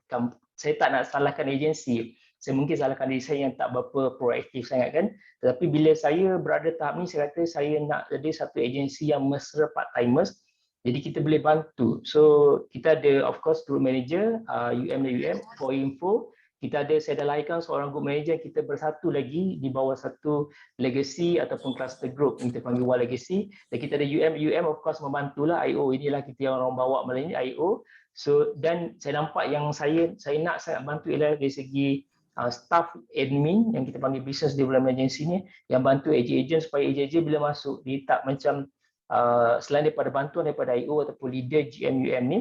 Saya tak nak salahkan agensi. Saya mungkin salahkan diri saya yang tak berapa proaktif sangat kan. Tetapi bila saya berada tahap ni, saya kata saya nak jadi satu agensi yang mesra part-timers. Jadi kita boleh bantu. So kita ada of course group manager, UM dan UM, for info. Kita ada, saya dah lahirkan seorang group manager, kita bersatu lagi di bawah satu legacy ataupun cluster group yang kita panggil One Legacy. Dan kita ada UM of course membantulah IO. Inilah kita yang orang bawa malam ini, IO. So dan saya nampak yang saya nak sangat bantu ialah dari segi staff admin yang kita panggil business development agency ni, yang bantu ejen-ejen supaya ejen-ejen bila masuk dia tak macam selain daripada bantuan daripada IO ataupun leader GM-UM ni,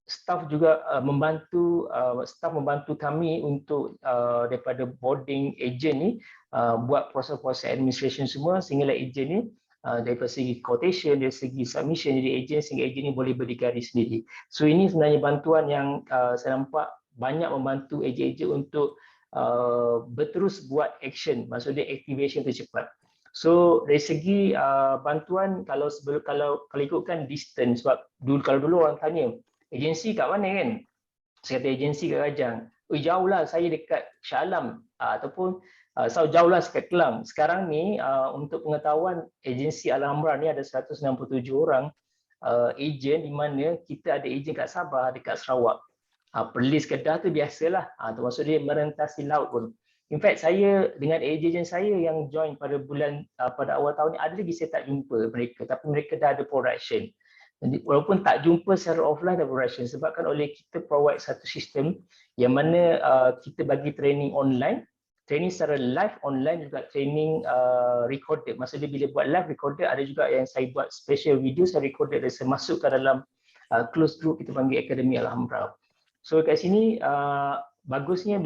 staff juga membantu kami untuk daripada boarding agent ni buat proses-proses administration semua sehinggalah agent ni daripada segi quotation, dari segi submission jadi agent sehingga agent ni boleh berdikari sendiri. So ini sebenarnya bantuan yang saya nampak banyak membantu agent-agent untuk berterus buat action, maksudnya activation tercepat. So dari segi bantuan kalau ikutkan distance, sebab kalau dulu orang tanya agensi kat mana kan? Saya kata agensi kat Rajang. Jauh lah, saya dekat Shah Alam ataupun jauh lah dekat Kelang. Sekarang ni untuk pengetahuan agensi Alhambra ni ada 167 orang ejen, di mana kita ada ejen kat Sabah, dekat Sarawak. Perlis Kedah tu biasalah, termasuk dia merentasi laut pun. In fact saya dengan ejen saya yang join pada awal tahun ni, ada lagi saya tak jumpa mereka, tapi mereka dah ada production. Jadi, walaupun tak jumpa secara offline dan production, sebabkan oleh kita provide satu sistem yang mana kita bagi training online training secara live, online, juga training recorded. Maksudnya bila buat live recorded, ada juga yang saya buat special video, saya recorded dan saya masukkan dalam close group kita panggil Akademi Alhamdulillah. So kat sini bagusnya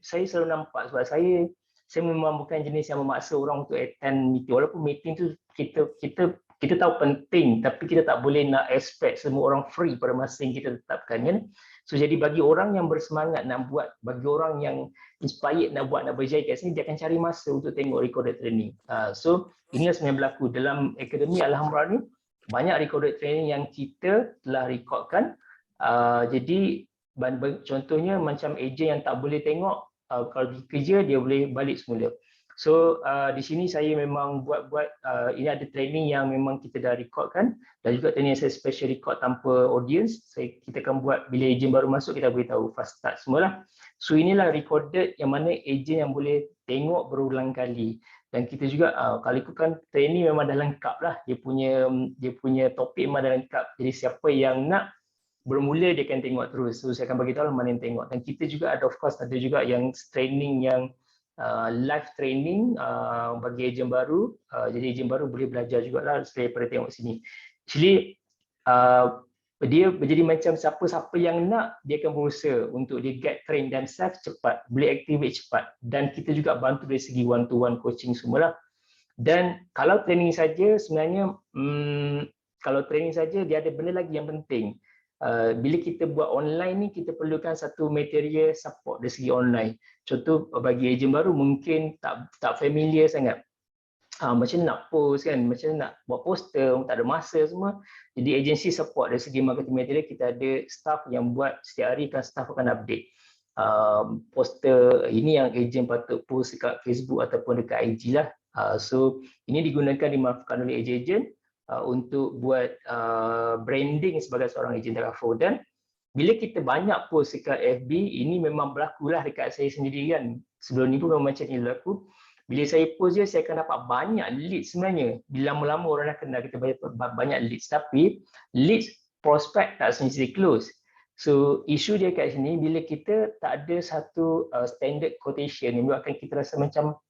saya selalu nampak, sebab saya memang bukan jenis yang memaksa orang untuk attend meeting. Walaupun meeting tu kita tahu penting, tapi kita tak boleh nak expect semua orang free pada masa yang kita tetapkan, kan? So jadi bagi orang yang bersemangat nak buat, bagi orang yang inspired nak buat, nak berjaya kat sini, dia akan cari masa untuk tengok recorded training. So inilah sebenarnya berlaku dalam Akademi Alhamdulillah ni, banyak recorded training yang kita telah recordkan. Jadi contohnya macam ejen yang tak boleh tengok, kalau pergi kerja dia boleh balik semula. So di sini saya memang buat ini ada training yang memang kita dah recordkan, dan juga training yang saya special record tanpa audience. Kita akan buat bila ejen baru masuk, kita boleh tahu fast start semualah. So inilah recorded yang mana ejen yang boleh tengok berulang kali. Dan kita juga kalau ikutkan training memang dah lengkap lah, dia punya topik memang dah lengkap. Jadi siapa yang nak bermula dia akan tengok terus. So saya akan bagi tahu mana yang tengok. Dan kita juga ada, of course, ada juga yang training yang live training bagi ejen baru. Jadi ejen baru boleh belajar jugalah daripada tengok sini. Actually dia menjadi macam siapa-siapa yang nak, dia akan berusaha untuk dia get train themselves cepat, boleh activate cepat, dan kita juga bantu dari segi one to one coaching semualah. Dan kalau training saja sebenarnya kalau training saja dia ada benda lagi yang penting. Bila kita buat online ni, kita perlukan satu material support dari segi online. Contoh bagi ejen baru mungkin tak familiar sangat. Macam nak post kan, macam nak buat poster, tak ada masa semua. Jadi agensi support dari segi marketing material, kita ada staff yang buat setiap hari, kan staff akan update poster ini yang ejen patut post dekat Facebook ataupun dekat IG lah. So ini digunakan, dimanfaatkan oleh ejen-ejen untuk buat branding sebagai seorang ejen Takaful. Dan bila kita banyak post dekat FB, ini memang berlakulah dekat saya sendiri kan. Sebelum ni pun memang macam ni berlaku. Bila saya post je, saya akan dapat banyak leads sebenarnya. Bila lama-lama orang dah kenal, kita banyak leads. Tapi leads prospect tak semestinya close. So isu dia kat sini, bila kita tak ada satu standard quotation yang menyebabkan kita rasa macam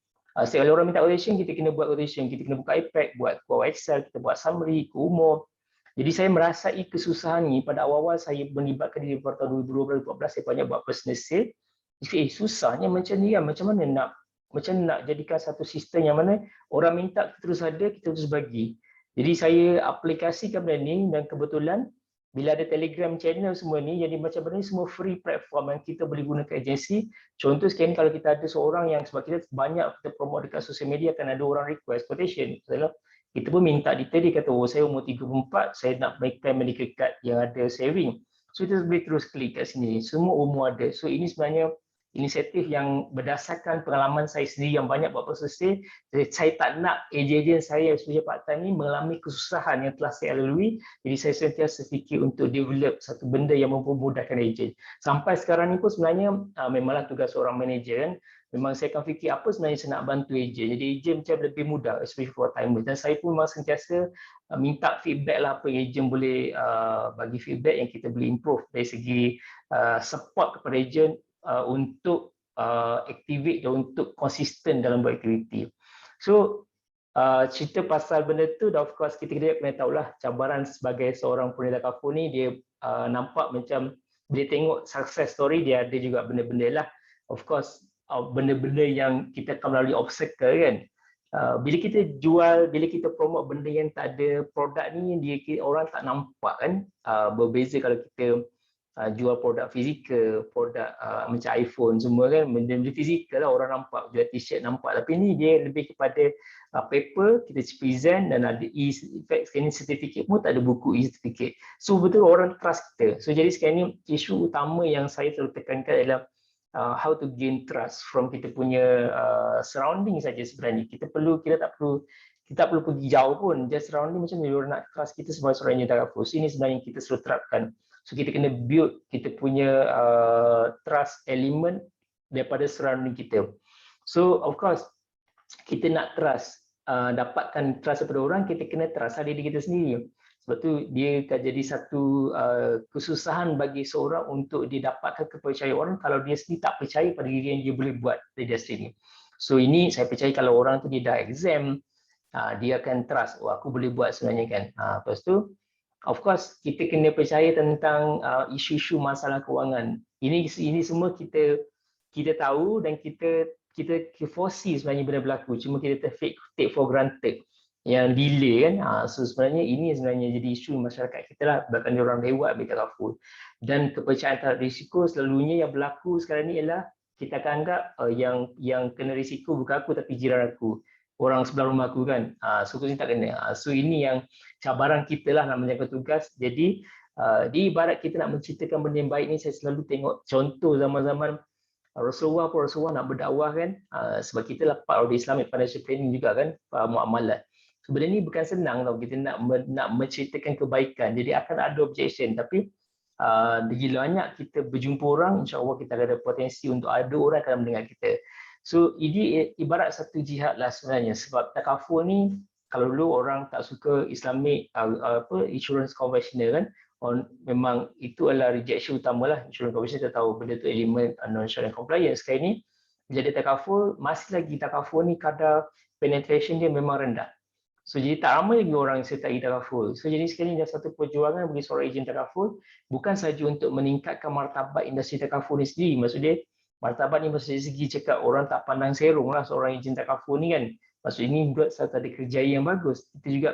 setiap kali orang minta quotation, kita kena buat quotation, kita kena buka iPad, buat Excel, kita buat summary, ke umur. Jadi saya merasai kesusahan ni pada awal-awal saya melibatkan diri pada tahun 2012-2014, saya banyak buat personal sale. Jadi susahnya macam ni kan, macam nak jadikan satu sistem yang mana orang minta kita terus ada, kita terus bagi. Jadi saya aplikasikan benda ni, dan kebetulan bila ada Telegram channel semua ni, jadi macam benda ni semua free platform yang kita boleh gunakan agensi. Contoh sekarang kalau kita ada seorang yang, sebab kita banyak kita promote dekat social media, akan ada orang request quotation. Kita pun minta detail, dia kata, oh saya umur 34, saya nak claim medical card yang ada saving. So kita boleh terus klik kat sini, semua umur ada. So ini sebenarnya inisiatif yang berdasarkan pengalaman saya sendiri yang banyak buat proses. Saya tak nak ejen-ejen saya sebagai part-time ni mengalami kesusahan yang telah saya lalui. Jadi saya sentiasa fikir untuk develop satu benda yang mempermudahkan ejen. Sampai sekarang ni pun sebenarnya memanglah tugas seorang manager kan. Memang saya akan fikir apa sebenarnya saya nak bantu ejen. Jadi ejen macam lebih mudah, especially for timers. Dan saya pun memang sentiasa minta feedback lah, apa yang ejen boleh bagi feedback yang kita boleh improve dari segi support kepada ejen untuk activate dan untuk konsisten dalam buat aktiviti. So cerita pasal benda tu, dan of course kita kena tahulah cabaran sebagai seorang penilai Takaful ni, dia nampak macam bila tengok success story, dia ada juga benda-benda lah. Of course benda-benda yang kita akan melalui obstacle kan. Bila kita jual, bila kita promote benda yang tak ada produk ni, orang tak nampak kan. Berbeza kalau kita jual produk fizikal, produk macam iPhone semua kan, benda-benda fizikal lah orang nampak, jual t-shirt nampak. Tapi ni dia lebih kepada paper, kita present, dan ada e-fact, sekarang ni certificate pun tak ada buku e-certificate. So betul orang trust kita. So jadi sekarang ni isu utama yang saya selalu tekankan adalah how to gain trust from kita punya surrounding saja sebenarnya. Kita tak perlu pergi jauh pun, just surrounding macam ni, orang nak trust kita sebagai seorang yang Takaful. So ini sebenarnya yang kita selalu terapkan. So kita kena build kita punya trust element daripada surrounding kita. So of course kita nak trust, dapatkan trust daripada orang, kita kena trust diri kita sendiri. Sebab tu dia akan jadi satu kesusahan bagi seorang untuk didapatkan kepercayaan orang kalau dia sendiri tak percaya pada diri yang dia boleh buat dari industri ni. So ini saya percaya kalau orang tu dia dah exam, dia akan trust, oh aku boleh buat sebenarnya kan. Lepas tu, of course kita kena percaya tentang isu-isu masalah kewangan. Ini semua kita tahu dan kita foresee sebenarnya benda berlaku. Cuma kita take for granted yang delay kan. So sebenarnya ini sebenarnya jadi isu masyarakat kita lah, bahkan dia orang lewat ambil takaful. Dan kepercayaan terhadap risiko selalunya yang berlaku sekarang ni ialah kita akan anggap yang kena risiko bukan aku tapi jiran aku, orang sebelah rumah aku kan. So aku ni tak kena. So ini yang cabaran kita lah nak menjaga tugas. Jadi di ibarat kita nak menciptakan benda yang baik ni, saya selalu tengok contoh zaman-zaman Rasulullah nak berdakwah kan, sebab kita lah part of the Islamic financial planning juga kan, muamalat. Sebenarnya ni bukan senang tau, kita nak menciptakan kebaikan. Jadi akan ada objection, tapi gila banyak kita berjumpa orang, insya-Allah kita ada potensi untuk ada orang akan mendengar kita. So ini ibarat satu jihad lah sebenarnya, sebab takaful ni kalau dulu orang tak suka Islamic insurance conventional kan, memang itu adalah rejection utamalah. Insurance conventional kita tahu benda tu elemen non-insurance compliance. Sekarang ni jadi takaful, masih lagi takaful ni kadar penetration dia memang rendah. So jadi tak ramai lagi orang yang sertai takaful. So jadi sekarang ni ada satu perjuangan bagi seorang ejen takaful, bukan sahaja untuk meningkatkan martabat industri takaful ni sendiri. Maksudnya martabat ni maksudnya segi cakap orang tak pandang serong lah seorang ejen takaful ni kan. Maksud ini buat satu ada kerjaya yang bagus. Kita juga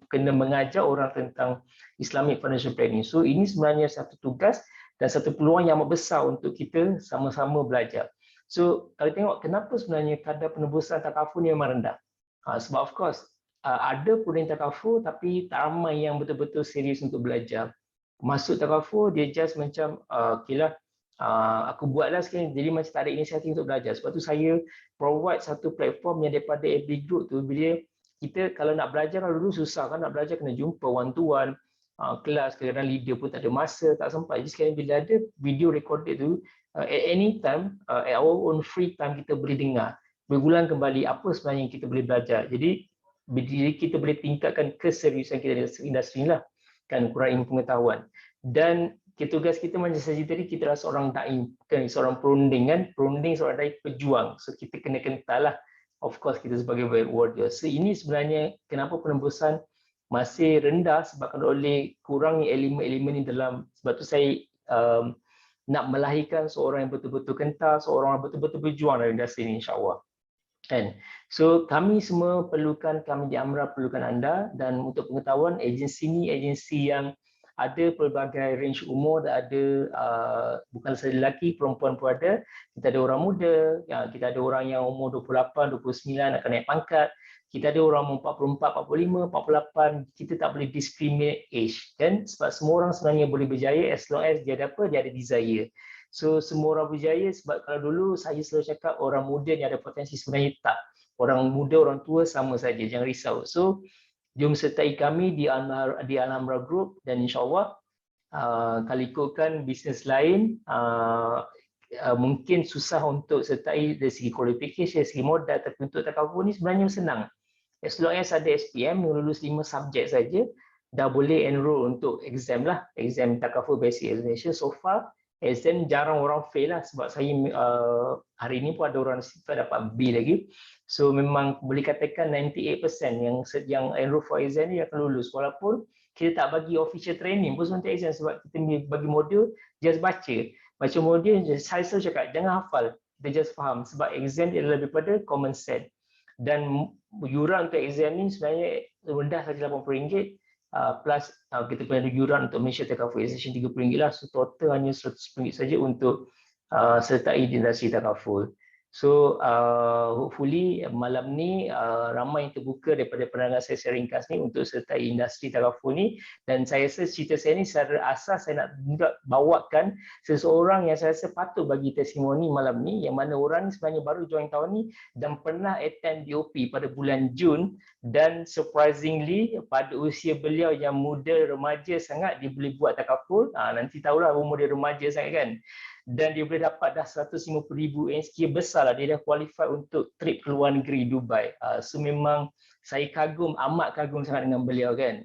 kena mengajar orang tentang Islamic financial planning. So ini sebenarnya satu tugas dan satu peluang yang amat besar untuk kita sama-sama belajar. So kalau tengok kenapa sebenarnya kadar penebusan takaful ni memang rendah. Sebab of course ada pun yang takaful tapi tak ramai yang betul-betul serius untuk belajar. Masuk takaful dia just macam okeylah, aku buatlah sekarang, jadi macam tak ada inisiatif untuk belajar. Sebab tu saya provide satu platform yang daripada FB Group tu, bila kita kalau nak belajar, kalau dulu susah kan nak belajar, kena jumpa one to one, kelas, kadang-kadang leader pun tak ada masa, tak sempat. Jadi sekarang bila ada video recorded tu, at any time, at our own free time, kita boleh dengar berulang kembali apa sebenarnya yang kita boleh belajar. Jadi kita boleh tingkatkan keseriusan kita dalam industri lah, kan, kurang ilmu pengetahuan. Dan tugas kita macam saja tadi, kita adalah seorang da'i, kan, seorang perunding kan, perunding seorang da'i pejuang. So kita kena kental lah, of course kita sebagai warrior. So ini sebenarnya kenapa penembusan masih rendah, sebab oleh kurangnya elemen-elemen ni dalam. Sebab tu saya nak melahirkan seorang yang betul-betul kental, seorang yang betul-betul berjuang dalam industri ini, insya-Allah. Kan? So kami semua perlukan, kami di Amra perlukan anda. Dan untuk pengetahuan, agensi ni agensi yang ada pelbagai range umur, ada bukan sahaja lelaki, perempuan pun ada. Kita ada orang muda, kita ada orang yang umur 28, 29 akan naik pangkat. Kita ada orang umur 44, 45, 48. Kita tak boleh discriminate age kan, sebab semua orang sebenarnya boleh berjaya as long as dia ada apa, dia ada desire. So semua orang berjaya, sebab kalau dulu saya selalu cakap orang muda ni ada potensi, sebenarnya tak. Orang muda, orang tua sama saja, jangan risau. So jom sertai kami di Al-Amra Group, dan insya-Allah kalau ikutkan bisnes lain mungkin susah untuk sertai dari segi qualification, dari segi modal, tapi untuk takaful ni sebenarnya senang. As long as ada SPM, lulus 5 subjek saja, dah boleh enroll untuk exam lah, exam takaful basic examination. So far exam jarang orang fail lah, sebab saya hari ini pun ada orang dapat B lagi. So memang boleh katakan 98% yang enroll for exam ni akan lulus, walaupun kita tak bagi official training pun untuk exam, sebab kita bagi modul just baca modul. Saya selalu cakap jangan hafal, kita just faham, sebab exam dia adalah daripada common sense. Dan yuran untuk exam ni sebenarnya rendah saja, RM80, plus kita punya yuran untuk Malaysia Takaful Association RM30 lah. So total hanya RM100 saja untuk sertai di industri takaful. So hopefully malam ni ramai yang terbuka daripada pandangan saya secara ringkas ni untuk sertai industri takaful ni. Dan saya rasa cerita saya ni secara asas saya nak juga bawakan seseorang yang saya rasa patut bagi testimoni malam ni, yang mana orang ni sebenarnya baru join tahun ni dan pernah attend DOP pada bulan Jun, dan surprisingly pada usia beliau yang muda, remaja sangat, dia boleh buat takaful. Nanti tahulah umur dia remaja sangat kan. dan dia boleh dapat dah 150,000 sekian besar lah, dia dah qualify untuk trip ke luar negeri Dubai. So memang saya amat kagum sangat dengan beliau kan.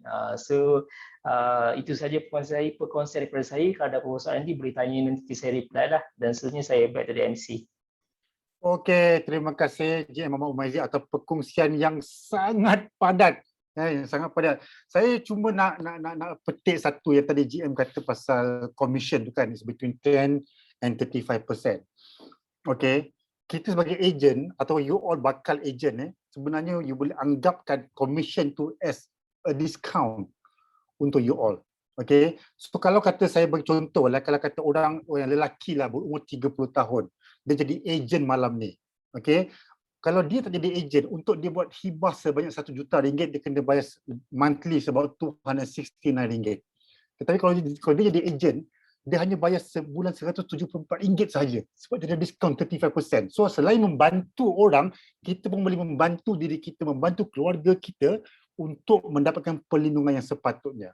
Itu saja perkongsian daripada saya. Kalau ada persoalan nanti boleh tanya, nanti saya reply lah, dan seterusnya saya back dari MC. Okey, terima kasih GM Muhammad Umaizi atas perkongsian yang sangat padat. Yang sangat padat. Saya cuma nak petik satu yang tadi GM kata pasal commission tu kan, is between 10 and 35%. Okey, kita sebagai agent atau you all bakal agent sebenarnya you boleh anggapkan commission tu as a discount untuk you all. Okay, so kalau kata saya bagi contoh lah, kalau kata orang yang lelaki lah berumur 30 tahun, dia jadi agent malam ni. Okay, kalau dia tak jadi agent, untuk dia buat hibah sebanyak RM1 juta, dia kena bayar monthly sebab RM269. Tetapi kalau dia jadi agent, dia hanya bayar sebulan RM174 sahaja sebab dia ada diskaun 35%. So selain membantu orang, kita pun boleh membantu diri kita, membantu keluarga kita untuk mendapatkan perlindungan yang sepatutnya.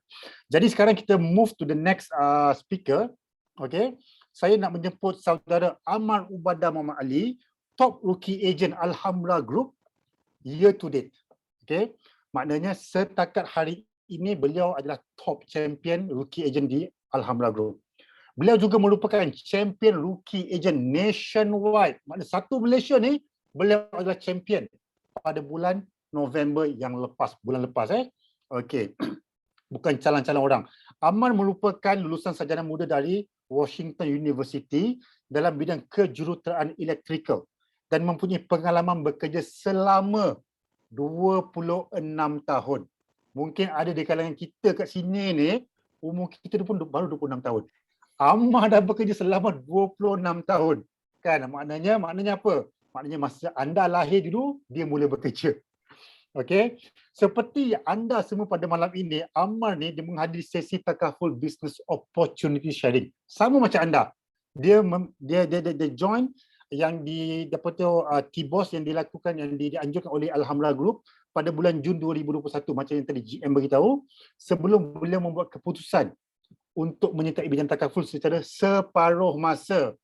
Jadi sekarang kita move to the next speaker. Okay, saya nak menjemput saudara Amar Ubadah Muhammad Ali, top rookie agent Alhamra Group year to date. Okay, maknanya setakat hari ini beliau adalah top champion rookie agent di Alhamra Group. Beliau juga merupakan champion rookie agent nationwide. Maknanya satu Malaysia ni beliau adalah champion pada bulan November yang lepas, bulan lepas. Okey. Bukan calon-calon orang. Amar merupakan lulusan sarjana muda dari Washington University dalam bidang kejuruteraan elektrikal dan mempunyai pengalaman bekerja selama 26 tahun. Mungkin ada di kalangan kita kat sini ni, umur kita pun baru 26 tahun. Amar dah bekerja selama 26 tahun. Kan? Maknanya apa? Maknanya masa anda lahir dulu, dia mula bekerja. Okey, seperti anda semua pada malam ini, Amar ni dia menghadiri sesi takaful business opportunity sharing. Sama macam anda. Dia join yang T-Boss yang dilakukan, yang dianjurkan oleh Alhamra Group pada bulan Jun 2021 macam yang tadi GM beritahu, sebelum beliau membuat keputusan untuk menyertai bidang takaful secara separuh masa.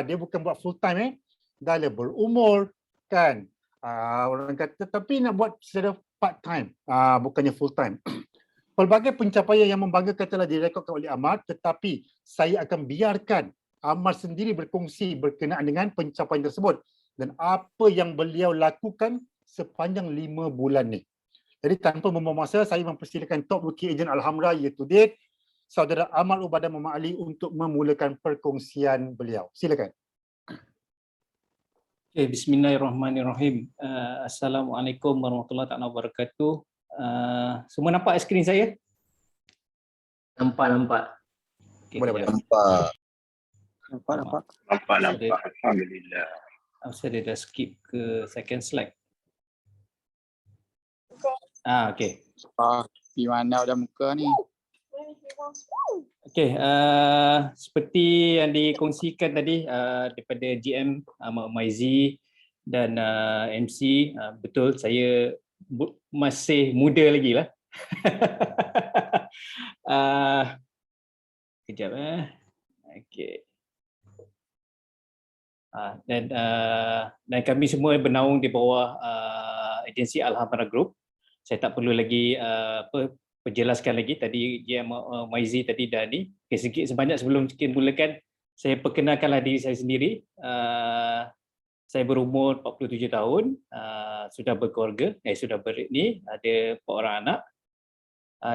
Dia bukan buat full time dah berumur kan. Orang kata tapi nak buat secara part time, bukannya full time. Pelbagai pencapaian yang membanggakan telah direkodkan oleh Amar, tetapi saya akan biarkan Amar sendiri berkongsi berkenaan dengan pencapaian tersebut dan apa yang beliau lakukan sepanjang 5 bulan ni. Jadi tanpa membuang masa, saya mempersilakan top rookie agent Alhamra year to date, saudara Amar Ubadah Muhammad Ali, untuk memulakan perkongsian beliau. Silakan. Okay, bismillahirrahmanirrahim. Assalamualaikum warahmatullahi wabarakatuh. Semua nampak skrin saya? Nampak. Okay, Boleh. Nampak. Alhamdulillah. Saya dah skip ke second slide. Okay. Di mana ada muka ni? Okay, seperti yang dikongsikan tadi daripada GM Ahmad Umaizi dan MC, betul saya masih muda lagi lah. Kejap Okay. Dan kami semua bernaung di bawah agensi Alhamra Group. Saya tak perlu lagi perjelaskan lagi, tadi GM Maizi tadi dah ni. Okay, sedikit sebanyak sebelum kita mulakan, saya perkenalkanlah diri saya sendiri. Saya berumur 47 tahun, sudah berkeluarga, sudah ada 4 orang anak.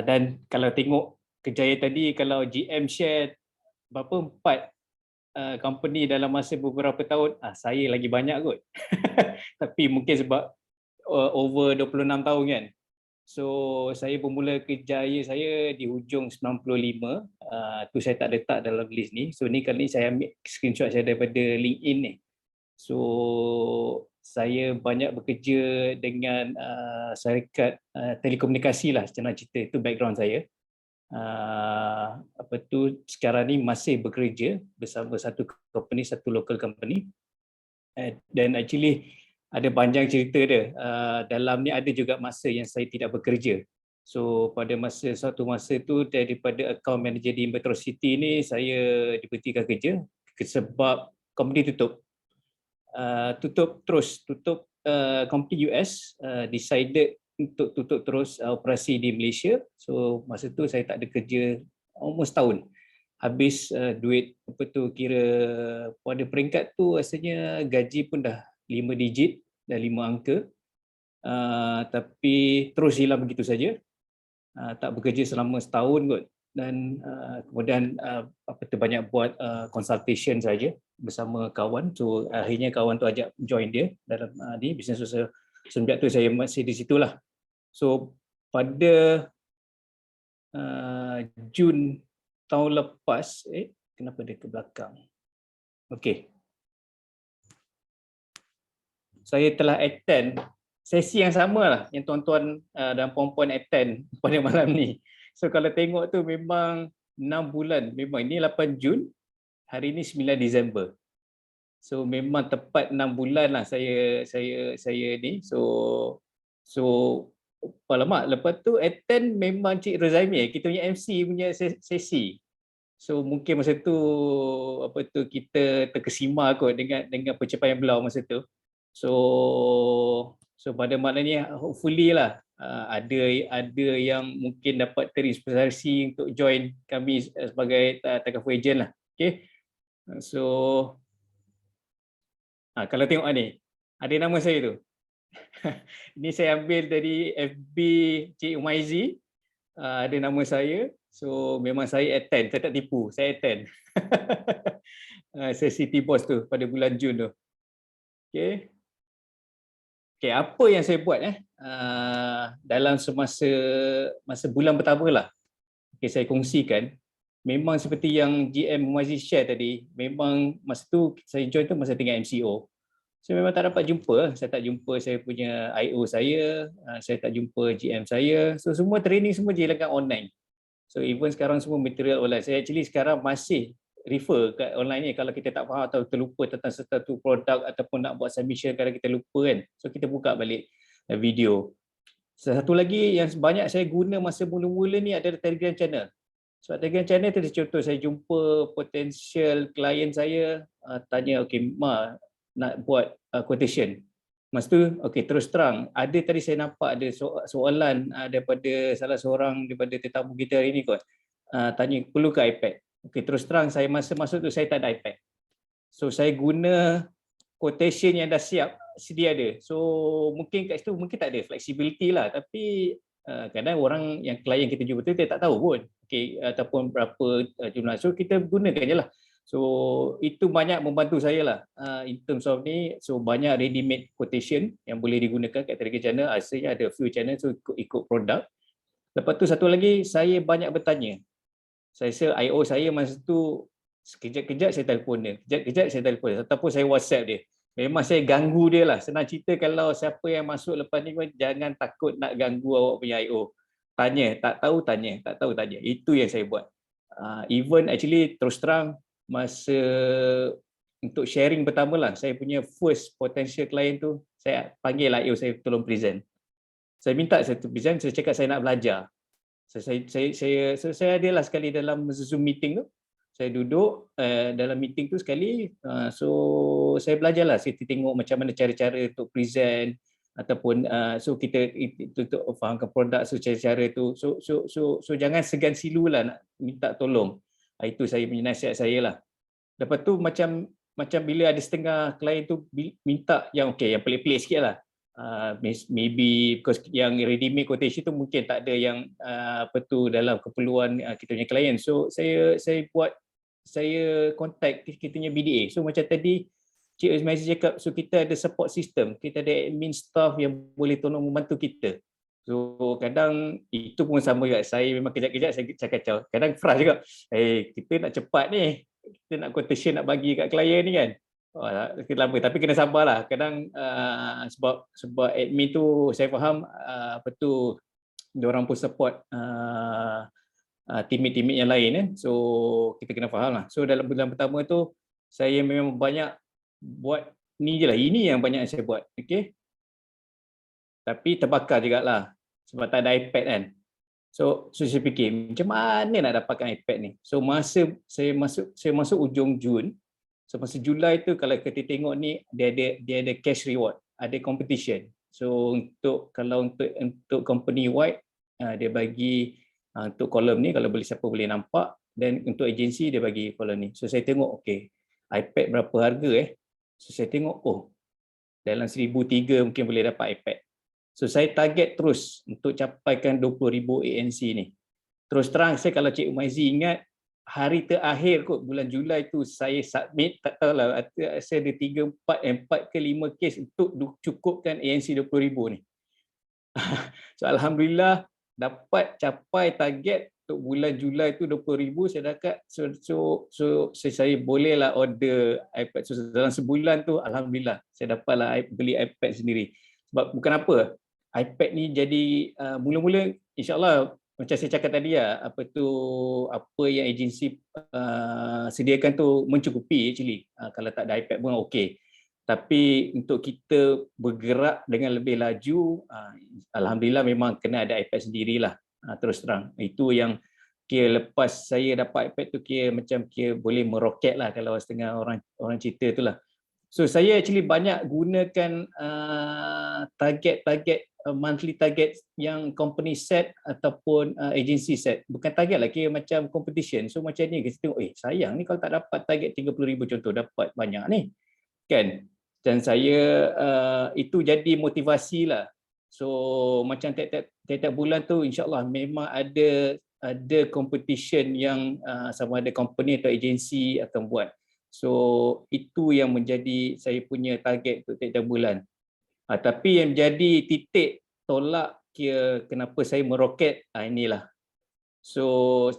Dan kalau tengok kejayaan tadi, kalau GM share berapa 4 company dalam masa beberapa tahun, saya lagi banyak kot. Tapi mungkin sebab over 26 tahun kan. So saya bermula kerjaya saya di hujung 95, tu saya tak letak dalam list ni. So ni kali ni saya ambil screenshot saya daripada LinkedIn ni. So saya banyak bekerja dengan syarikat telekomunikasi lah, senang cerita, itu background saya. Sekarang ni masih bekerja bersama satu company, satu local company. Dan actually ada panjang cerita dia. Dalam ni ada juga masa yang saya tidak bekerja. So pada suatu masa tu, daripada account manager di Metro City ni, saya diberhentikan kerja sebab company tutup. Tutup company US decided untuk tutup terus operasi di Malaysia. So masa tu saya tak ada kerja almost tahun. Habis duit apa tu, kira pada peringkat tu rasanya gaji pun dah 5 digit, dah 5 angka. Tapi terus hilang begitu saja. Tak bekerja selama setahun kot. Dan kemudian banyak buat consultation saja bersama kawan. So akhirnya kawan tu ajak join dia dalam ni business social. Sejak tu saya masih di situlah. So pada Jun tahun lepas, kenapa dia ke belakang? Okey. Saya telah attend sesi yang sama lah yang tuan-tuan dan puan-puan attend pada malam ni. So kalau tengok tu memang 6 bulan, memang ini 8 Jun, hari ni 9 Disember. So memang tepat 6 bulan lah saya ni. So alamak, lepas tu attend memang Cik Rozaimi, kita punya MC punya sesi. So mungkin masa tu kita terkesima kot dengan pencapaian beliau masa tu. So pada maknanya hopefully lah ada yang mungkin dapat terinspirasi untuk join kami sebagai Takaful Agent lah. Okay. So kalau tengok ni, ada nama saya tu. Ini saya ambil dari FB Cik Umaizi, ada nama saya. So memang saya attend, saya tak tipu, saya attend. Sesi T-Boss tu pada bulan Jun tu. Okay. Okay, apa yang saya buat dalam masa bulan pertama lah. Okay, saya kongsikan. Memang seperti yang GM Umaizi share tadi, memang masa tu saya join tu masa tinggal MCO. Saya memang tak dapat jumpa, saya tak jumpa saya punya IO saya tak jumpa GM saya. So semua training semua dilakukan online. So even sekarang semua material online. Saya actually sekarang masih refer kat online ni kalau kita tak faham atau terlupa tentang satu produk ataupun nak buat submission kadang kita lupa kan. So kita buka balik video. Satu lagi yang banyak saya guna masa mula-mula ni adalah Telegram channel. So Telegram channel tu contoh saya jumpa potential klien saya tanya, okay Ma nak buat quotation. Masa tu okay, terus terang ada tadi saya nampak ada soalan daripada salah seorang daripada tetamu kita hari ni kot. Tanya perlu ke iPad. Okay, terus terang saya masa masuk tu saya tak ada iPad. So saya guna quotation yang dah siap sedia ada. So mungkin kat situ mungkin tak ada flexibility lah, tapi kadang orang yang klien kita jumpa tu dia tak tahu pun. Okay, ataupun berapa jumlah. So kita gunakan je lah. So itu banyak membantu saya lah in terms of ni. So banyak ready made quotation yang boleh digunakan kat Telegram channel. Asalnya ada few channel, so ikut produk. Lepas tu satu lagi saya banyak bertanya. Saya IO saya masa tu sekejap-kejap saya telefon dia, kejap-kejap saya telefon dia ataupun saya WhatsApp dia. Memang saya ganggu dia lah. Senang cerita kalau siapa yang masuk lepas ni jangan takut nak ganggu awak punya IO. Tanya, tak tahu tanya, tak tahu tanya. Itu yang saya buat. Even actually terus terang masa untuk sharing pertama lah, saya punya first potential client tu saya panggil IO saya tolong present. Saya minta saya present, saya cakap saya nak belajar. Saya adalah sekali dalam Zoom meeting tu, saya duduk dalam meeting tu sekali, so saya belajarlah, saya tengok macam mana cara-cara untuk present ataupun so kita untuk fahamkan produk, so cara-cara tu, so jangan segan silu lah nak minta tolong. Itu saya punya nasihat saya lah. Lepas tu macam bila ada setengah klien tu minta yang okay, yang pelik-pelik sikit lah. Maybe because yang ready made quotation tu mungkin tak ada yang dalam keperluan kita punya klien. So saya contact kita punya BDA. So macam tadi Cik Ismail cakap, so kita ada support system, kita ada admin staff yang boleh tolong membantu kita. So kadang itu pun sama juga, saya memang kejap-kejap saya kacau. Kadang frust juga, kita nak cepat ni, kita nak quotation nak bagi kat klien ni kan. Lama, tapi kena sabarlah. Kadang sebab admin tu saya faham diorang pun support teammate yang lain so kita kena faham lah. So dalam bulan pertama tu saya memang banyak buat ni je lah, ini yang banyak saya buat. Okay, tapi terbakar jugalah sebab tak ada iPad kan. So saya fikir macam mana nak dapatkan iPad ni. So masa saya masuk ujung Jun, So masa Julai tu kalau kita tengok ni dia ada cash reward, ada competition. So kalau untuk company wide dia bagi untuk kolom ni kalau boleh siapa boleh nampak, dan untuk agensi dia bagi kolom ni. So saya tengok okey, iPad berapa harga So saya tengok dalam 1,003 mungkin boleh dapat iPad. So saya target terus untuk capaikan 20,000 ANC ni. Terus terang saya kalau Cik Maizi ingat, hari terakhir kot bulan Julai tu saya submit, tak tahulah saya ada 4 ke 5 kes untuk cukupkan ANC 20,000 ni. So alhamdulillah dapat capai target untuk bulan Julai tu 20,000 saya dapat. So saya bolehlah order iPad. So dalam sebulan tu alhamdulillah saya dapatlah beli iPad sendiri. Sebab bukan apa, iPad ni jadi mula-mula insya-Allah macam saya cakap tadi apa yang agensi sediakan tu mencukupi actually. Kalau tak ada iPad pun okey. Tapi untuk kita bergerak dengan lebih laju, alhamdulillah memang kena ada iPad sendirilah. Terus terang. Itu yang kira lepas saya dapat iPad tu kira boleh meroket lah kalau setengah orang cerita tu lah. So saya actually banyak gunakan target monthly target yang company set ataupun agency set. Bukan target lah, kira macam competition. So macam ni kita tengok, sayang ni kalau tak dapat target 30,000 contoh, dapat banyak ni. Kan? Dan saya itu jadi motivasi lah. So macam tiap-tiap bulan tu insyaAllah memang ada competition yang sama ada company atau agensi akan buat. So itu yang menjadi saya punya target untuk tiap-tiap bulan. Tapi yang jadi titik tolak kenapa saya meroket, inilah. So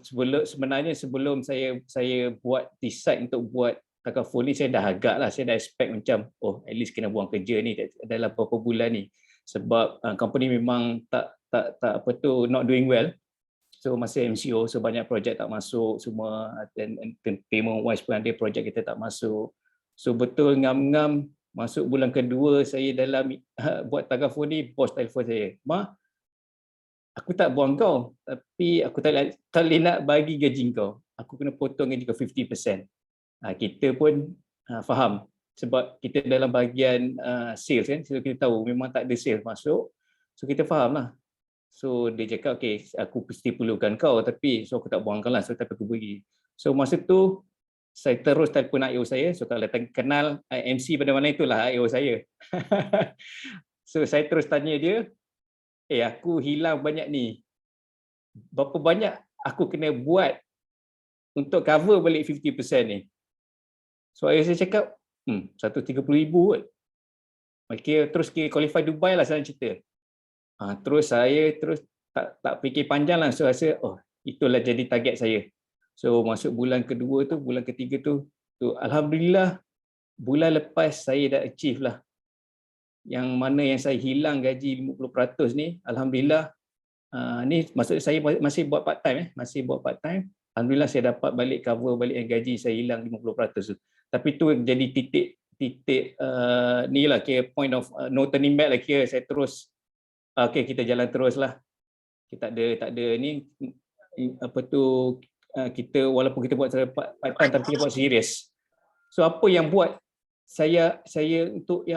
sebenarnya sebelum saya buat decide untuk buat takaful ni, saya dah agak lah, saya dah expect macam at least kena buang kerja ni dalam beberapa bulan ni. Sebab company memang tak not doing well. So masa MCO, so banyak projek tak masuk semua, dan payment wise pun ada projek kita tak masuk. So betul ngam-ngam masuk bulan kedua saya dalam buat takaful ni, bos telefon saya, "Ma, aku tak buang kau, tapi aku tak boleh nak bagi gaji kau. Aku kena potong gaji kau 50%. Kita pun faham sebab kita dalam bahagian sales kan, so kita tahu memang tak ada sales masuk. So kita faham lah. So dia cakap, okey, aku pasti perlukan kau, tapi so aku tak buang kau lah, so tapi aku pergi. So masa tu saya terus telefon IO saya. So kalau kenal MC pada mana itulah IO saya. So saya terus tanya dia, aku hilang banyak ni, berapa banyak aku kena buat untuk cover balik 50% ni? So ayah saya cakap, 130,000 kot. Terus qualify Dubai lah saya cerita. Terus saya tak fikir panjang lah. So rasa, itulah jadi target saya. So masuk bulan kedua tu, bulan ketiga tu alhamdulillah bulan lepas saya dah achieve lah. Yang mana yang saya hilang gaji 50% ni, alhamdulillah ni maksud saya masih buat part time alhamdulillah saya dapat balik cover balik gaji saya hilang 50% tu. Tapi tu jadi titik ni lah, kira point of no turning back lah, kira saya terus kita jalan terus lah. Kita tak ada ni kita walaupun kita buat part time tapi kita buat serius. So apa yang buat saya untuk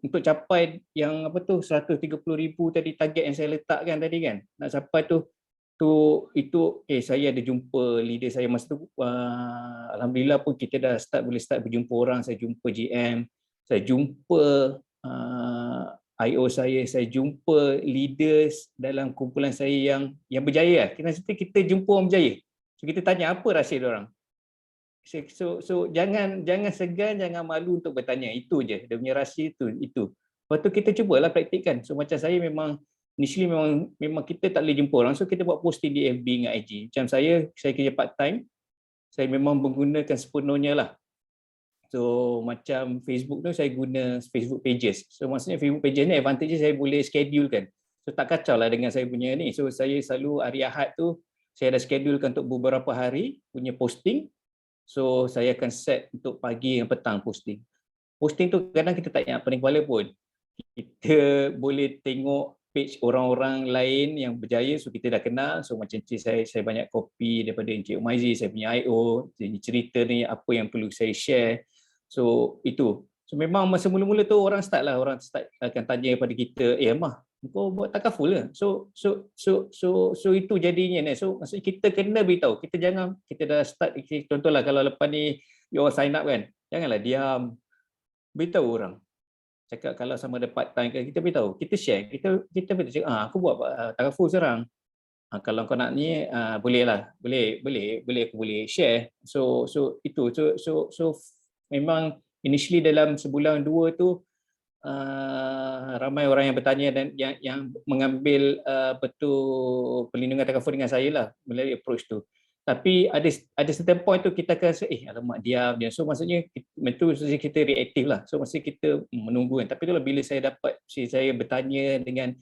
untuk capai yang 130,000 tadi target yang saya letakkan tadi kan, nak capai itu saya ada jumpa leader saya masa tu. Alhamdulillah pun kita dah boleh start berjumpa orang. Saya jumpa GM, saya jumpa IO saya jumpa leaders dalam kumpulan saya yang berjaya. Kita jumpa orang berjaya. So kita tanya apa rahsia diorang. So jangan segan, jangan malu untuk bertanya. Itu je dia punya rahsia itu. Lepas tu kita cubalah praktikkan. So macam saya memang initially memang kita tak boleh jumpa orang, so kita buat posting di FB dengan IG. Macam saya kerja part time, saya memang menggunakan sepenuhnya lah. So macam Facebook tu saya guna Facebook pages. So maksudnya Facebook pages ni advantage saya boleh schedule kan. So tak kacau lah dengan saya punya ni. So saya selalu hari Ahad tu saya dah schedulekan untuk beberapa hari punya posting. So saya akan set untuk pagi dan petang posting. Posting tu kadang kita tak ingat pening kepala pun. Kita boleh tengok page orang-orang lain yang berjaya, so kita dah kenal. So macam saya banyak copy daripada Encik Maizi, saya punya IO, cerita ni apa yang perlu saya share. So itu. So memang masa mula-mula tu orang start akan tanya kepada kita, Mah, kau buat takaful ke? So itu jadinya ni. So maksudnya kita kena beritahu. Kita dah start, contohlah kalau lepas ni you all sign up kan, janganlah diam. Beritahu orang. Cakap kalau sama ada part time ke, kita beritahu, kita share, kita beritahu cakap, aku buat takaful sekarang. Kalau kau nak ni boleh lah, boleh aku boleh share. So itu so memang initially dalam sebulan dua tu ramai orang yang bertanya dan yang mengambil betul perlindungan takaful dengan saya lah melalui approach tu. Tapi ada certain point tu kita akan rasa alamak diam. So maksudnya itu kita reaktif lah. So maksudnya kita menunggu kan. Tapi itulah bila saya bertanya dengan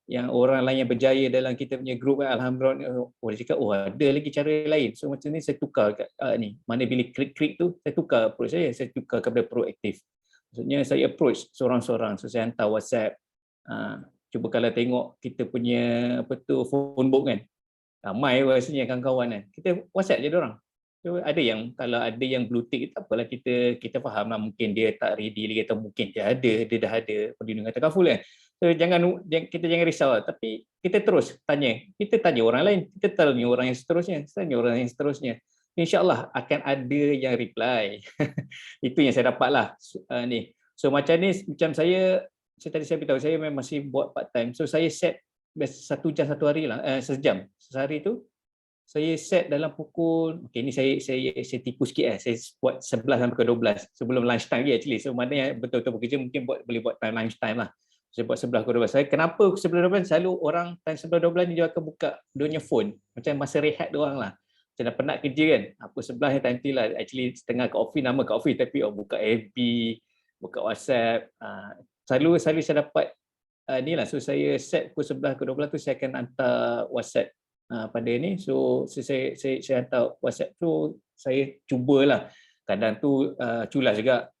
yang orang lain yang berjaya dalam kita punya group kan, alhamdulillah dia cakap ada lagi cara lain. So macam ni saya tukar ni. Mana bila klik tu saya tukar approach saya tukar kepada proaktif. Maksudnya saya approach seorang-seorang. So saya hantar WhatsApp. Cuba kalau tengok kita punya phone book kan. Ramai rasanya kawan-kawan kan. Kita WhatsApp je diorang. So ada yang kalau ada yang blue tick, tak apalah, kita faham lah, mungkin dia tak ready lagi atau mungkin dia dah ada perlindungan takaful kan. So kita jangan risau lah. Tapi kita terus tanya. Kita tanya orang lain, kita tanya orang yang seterusnya. InsyaAllah akan ada yang reply. Itu yang saya dapat lah ni. So macam ni, macam saya tadi saya beritahu, saya memang masih buat part time. So saya set 1 jam 1 hari lah, sejam. Sehari tu saya set dalam pukul, ni saya tipu sikit saya buat 11 sampai ke 12 sebelum lunch time dia actually. So mana yang betul-betul bekerja mungkin boleh buat time lunch time lah. Saya buat 11 ke 12. Saya kenapa 11 12 selalu orang time 11 12 ni dia akan buka dia punya phone macam masa rehat dia orang lah. Macam dah penat kerja kan. Apa 11 ni time tu lah actually setengah kat office, nama kat office tapi buka FB, buka WhatsApp. Selalu saya dapat ni lah. So saya set pukul 11 ke 12 tu saya akan hantar WhatsApp pada ni. So saya hantar WhatsApp tu, saya cubalah. Kadang tu culas juga.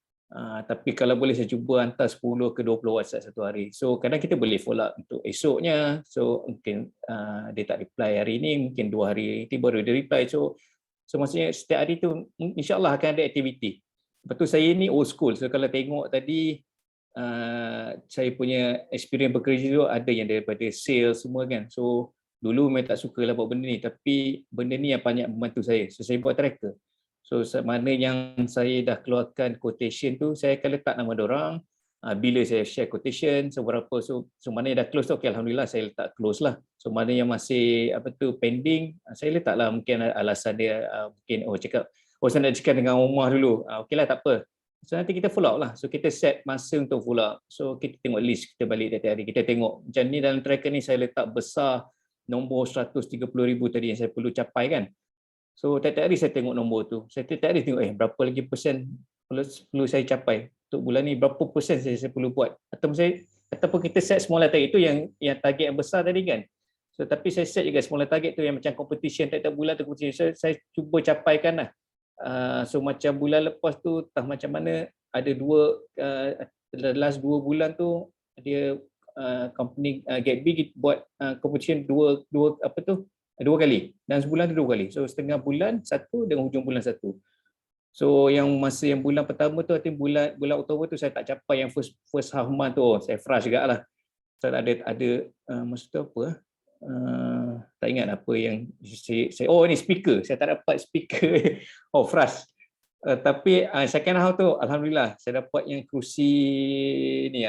Tapi kalau boleh saya cuba hantar 10 ke 20 WhatsApp satu hari. So kadang kita boleh follow up untuk esoknya. So mungkin dia tak reply hari ni, mungkin 2 hari nanti baru dia reply. So maksudnya setiap hari tu insyaAllah akan ada aktiviti. Lepas tu saya ni old school. So kalau tengok tadi saya punya experience bekerja tu ada yang daripada sales semua kan. So dulu memang tak suka lah buat benda ni, tapi benda ni yang banyak membantu saya. So saya buat tracker. So mana yang saya dah keluarkan quotation tu, saya akan letak nama diorang. Bila saya share quotation seberapa, so mana yang dah close tu, okay, alhamdulillah saya letak close lah. So mana yang masih pending, saya letak lah, mungkin alasan dia mungkin cakap saya nak cakap dengan rumah dulu. Okey lah, tak apa. So nanti kita follow up lah. So kita set masa untuk follow up. So kita tengok list, kita balik tiap hari. Kita tengok macam ni dalam tracker ni saya letak besar nombor 130,000 tadi yang saya perlu capai kan. So tiap-tiap hari saya tengok nombor tu. Saya tiap-tiap hari tengok berapa lagi persen perlu saya capai. Untuk bulan ni berapa persen saya perlu buat. Ataupun kita set smaller target. Itu yang target yang besar tadi kan. So tapi saya set juga smaller target tu yang macam competition tiap-tiap bulan tu competition. Saya cuba capaikan lah. So macam bulan lepas tu entah macam mana ada last 2 bulan tu dia company GetB buat competition dua kali dan sebulan tu 2 kali. So setengah bulan satu dengan hujung bulan satu. So yang masa yang bulan pertama tu bulan Oktober tu saya tak capai yang first half month tu. Saya frustrate jugalah. So ada masa tu apa tak ingat apa yang saya ni speaker, saya tak dapat speaker. Frust. Tapi second half tu alhamdulillah saya dapat yang kerusi ni .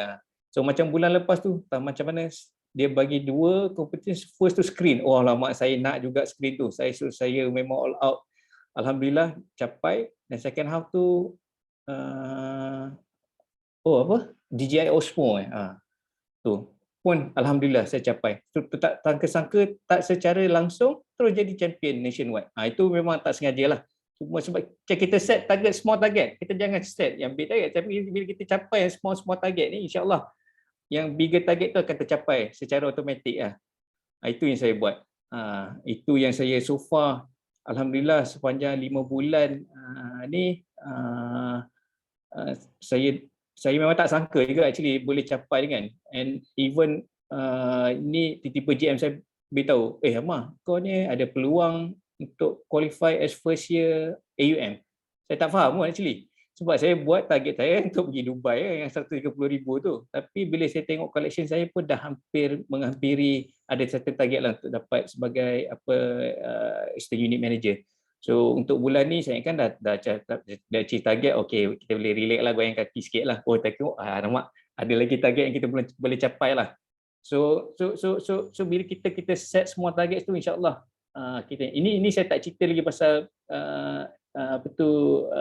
So macam bulan lepas tu macam mana dia bagi 2 competition, first tu screen. Alamak saya nak juga screen tu. Saya memang all out. Alhamdulillah capai. Dan second half tu DJI Osmo tu pun alhamdulillah saya capai. Tak sangka tak secara langsung terus jadi champion nationwide. Itu memang tak sengaja lah. Cuma sebab kita set target, small target. Kita jangan set yang big target. Tapi bila kita capai yang small target ni, insyaAllah yang bigger target tu akan tercapai secara automatik lah. Itu yang saya buat. Itu yang saya so far, alhamdulillah sepanjang 5 bulan ni, saya memang tak sangka juga actually boleh capai kan. And even ni tiba-tiba GM saya beritahu, Amar, kau ni ada peluang untuk qualify as first year AUM. Saya tak faham pun actually. Sebab saya buat target saya untuk pergi Dubai yang 130,000 tu. Tapi bila saya tengok collection saya pun dah hampir menghampiri ada satu target lah untuk dapat sebagai assistant unit manager. So untuk bulan ni saya kan dah achieve target, okey kita boleh relax lah, goyang kaki sikit lah. Tengok nampak ada lagi target yang kita boleh capai lah. So bila kita set semua target tu, insya-Allah kita ini saya tak cerita lagi pasal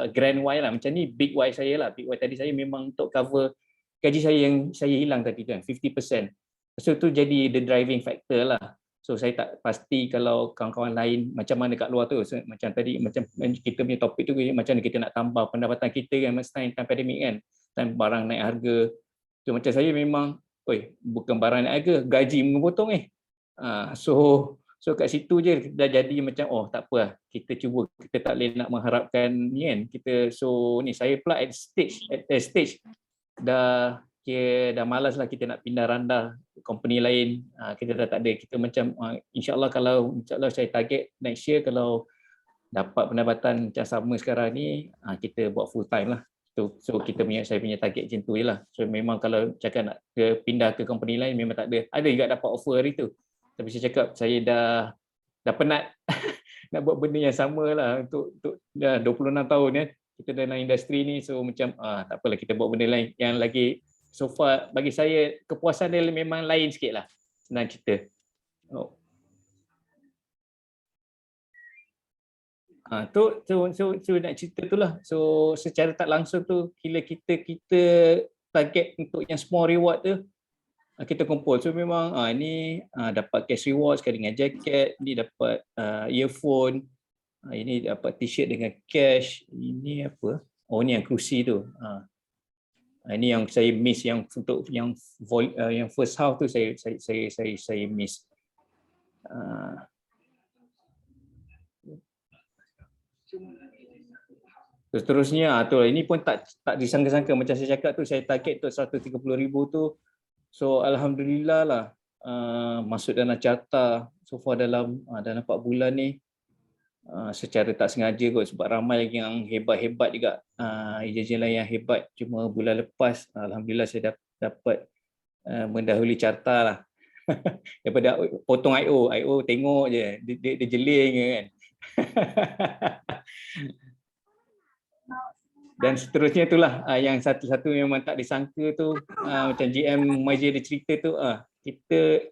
grand Y lah, macam ni big Y saya lah. Big Y tadi saya memang untuk cover gaji saya yang saya hilang tadi kan 50%. So tu jadi the driving factor lah. So saya tak pasti kalau kawan-kawan lain macam mana kat luar tu. So, macam tadi macam kita punya topik tu, macam mana kita nak tambah pendapatan kita kan masa time pandemik kan, time barang naik harga. So macam saya memang bukan barang naik harga, gaji mengepotong So kat situ je dah jadi macam tak apa lah. Kita cuba, kita tak boleh nak mengharapkan ni kan. Ni saya pula at stage dah malas lah kita nak pindah randah company lain. Kita dah tak ada, kita macam insya-Allah saya target next year kalau dapat pendapatan macam sama sekarang ni, kita buat full time lah. So saya punya target macam tu je lah. So memang kalau cakap nak pindah ke company lain memang tak ada. Ada juga dapat offer hari tu. Tapi saya cakap saya dah penat nak buat benda yang sama lah untuk dah 26 tahun ya. Kita dalam industri ni, so macam tak apalah, kita buat benda lain yang lagi so far bagi saya kepuasan dia memang lain sikit lah. Senang cerita. So nak cerita tu lah. So secara tak langsung tu bila kita target untuk yang small reward tu kita kumpul. So memang ni dapat cash reward sekali dengan jaket, ni dapat earphone, ini dapat t-shirt dengan cash, ini apa? Ni yang kerusi tu. Ini yang saya miss, yang untuk yang first half tu saya miss. Seterusnya ini pun tak disangka-sangka, macam saya cakap tu, saya target tu 130,000 tu. So alhamdulillah lah masuk dalam carta so far dalam 4 bulan ni, secara tak sengaja kot, sebab ramai yang hebat-hebat juga, ejen lain yang hebat. Cuma bulan lepas alhamdulillah saya dapat mendahului carta lah. Daripada potong IO tengok je dia jeling je kan. Dan seterusnya itulah yang satu-satu memang tak disangka tu, macam GM Maji ada cerita tu, kita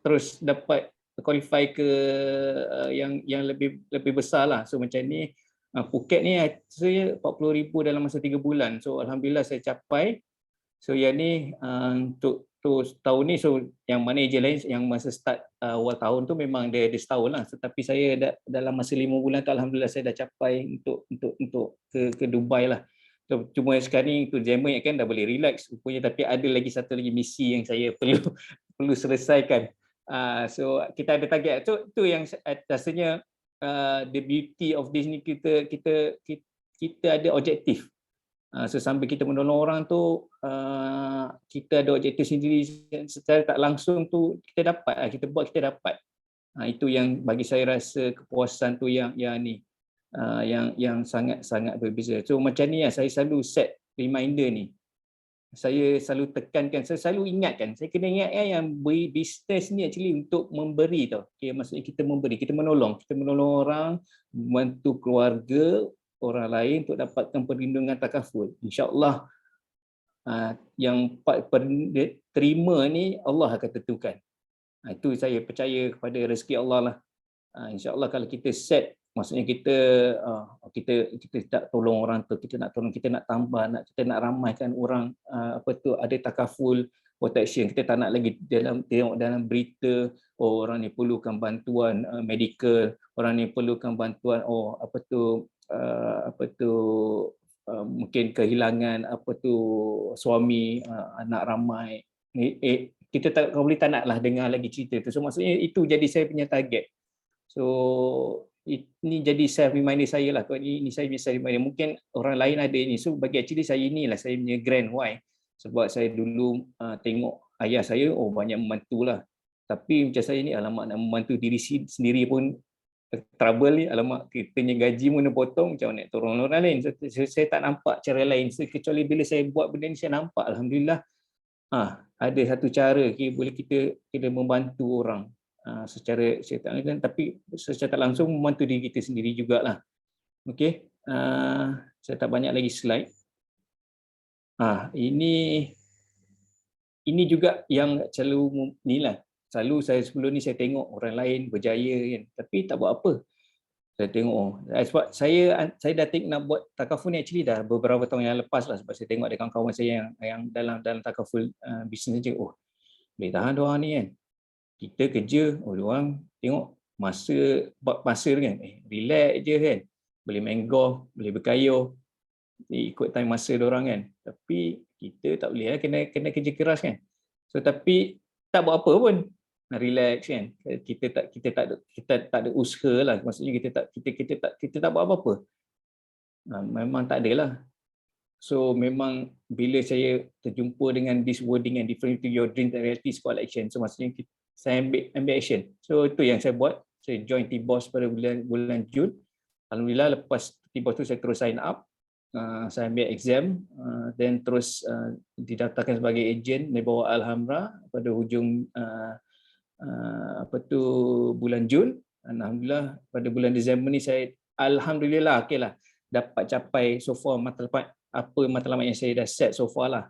terus dapat qualify ke yang lebih besar lah. So macam ni Phuket ni saya 40,000 dalam masa 3 bulan. So alhamdulillah saya capai. So yang ni untuk tahun ni, so yang mana ejen lain yang masa start awal tahun tu memang dia setahun lah. Tetapi saya dalam masa 5 bulan tu alhamdulillah saya dah capai untuk ke Dubai lah. So, cuma sekarang ni tu Jammeh kan dah boleh relax rupanya, tapi ada lagi satu lagi misi yang saya perlu selesaikan. So kita ada target. So tu yang rasanya the beauty of this ni, kita ada objektif. So sambil kita menolong orang tu, kita ada objektif sendiri, secara tak langsung tu kita dapat, kita dapat. Itu yang bagi saya rasa kepuasan tu yang sangat berbeza. So macam ni saya selalu set reminder ni. Saya selalu tekankan, saya selalu ingatkan, saya kena ingatkan yang bisnes ni actually untuk memberi tau. Maksudnya kita memberi, kita menolong orang, membantu keluarga orang lain untuk dapatkan perlindungan takaful. InsyaAllah yang terima ni Allah akan tentukan. Itu saya percaya kepada rezeki Allah lah. InsyaAllah kalau kita set, maksudnya kita tak tolong orang tu, kita nak tambah, kita nak ramaikan orang, ada takaful protection. Kita tak nak lagi tengok dalam berita orang ni perlukan bantuan medical, orang ni perlukan bantuan mungkin kehilangan suami, anak ramai. Kita tak nak lah dengar lagi cerita tu. So maksudnya itu jadi saya punya target. So ini jadi self reminder saya lah. Ini saya punya self reminder. Mungkin orang lain ada ini. So bagi actually saya inilah saya punya grand why. Sebab saya dulu tengok ayah saya banyak membantu lah. Tapi macam saya ni alamak nak membantu diri sendiri pun trouble ni, alamak kitanya gaji pun dia potong, macam mana nak tolong orang lain. Saya tak nampak cara lain kecuali bila saya buat benda ni saya nampak alhamdulillah ada satu cara boleh kita membantu orang secara tapi secara tak langsung membantu diri kita sendiri jugalah. Okey, saya tak banyak lagi slide. Ini juga yang selalu saya sebelum ni saya tengok orang lain berjaya kan, tapi tak buat apa. Saya tengok sebab saya dah nak buat takaful ni actually dah beberapa tahun yang lepas lah, sebab saya tengok ada kawan-kawan saya yang dalam takaful bisnes je, boleh tahan diorang ni kan. Kita kerja, diorang tengok masa kan, relax je kan, boleh main golf, boleh berkayuh, ikut time masa diorang kan. Tapi kita tak boleh lah, kena kerja keras kan. So tapi tak buat apa pun, relax kan. Kita tak ada usaha lah, maksudnya kita tak buat apa-apa. Memang tak ada lah. So memang bila saya terjumpa dengan this wording and different to your dream and reality call action, so maksudnya saya ambil action. So itu yang saya buat. Saya join T-Boss pada bulan Jun. Alhamdulillah lepas T-Boss tu saya terus sign up. Saya ambil exam, then terus didaftarkan sebagai ejen di bawah Alhamra pada hujung bulan Jun. Alhamdulillah pada bulan Disember ni saya alhamdulillah okeylah dapat capai so far matlamat yang saya dah set so far lah.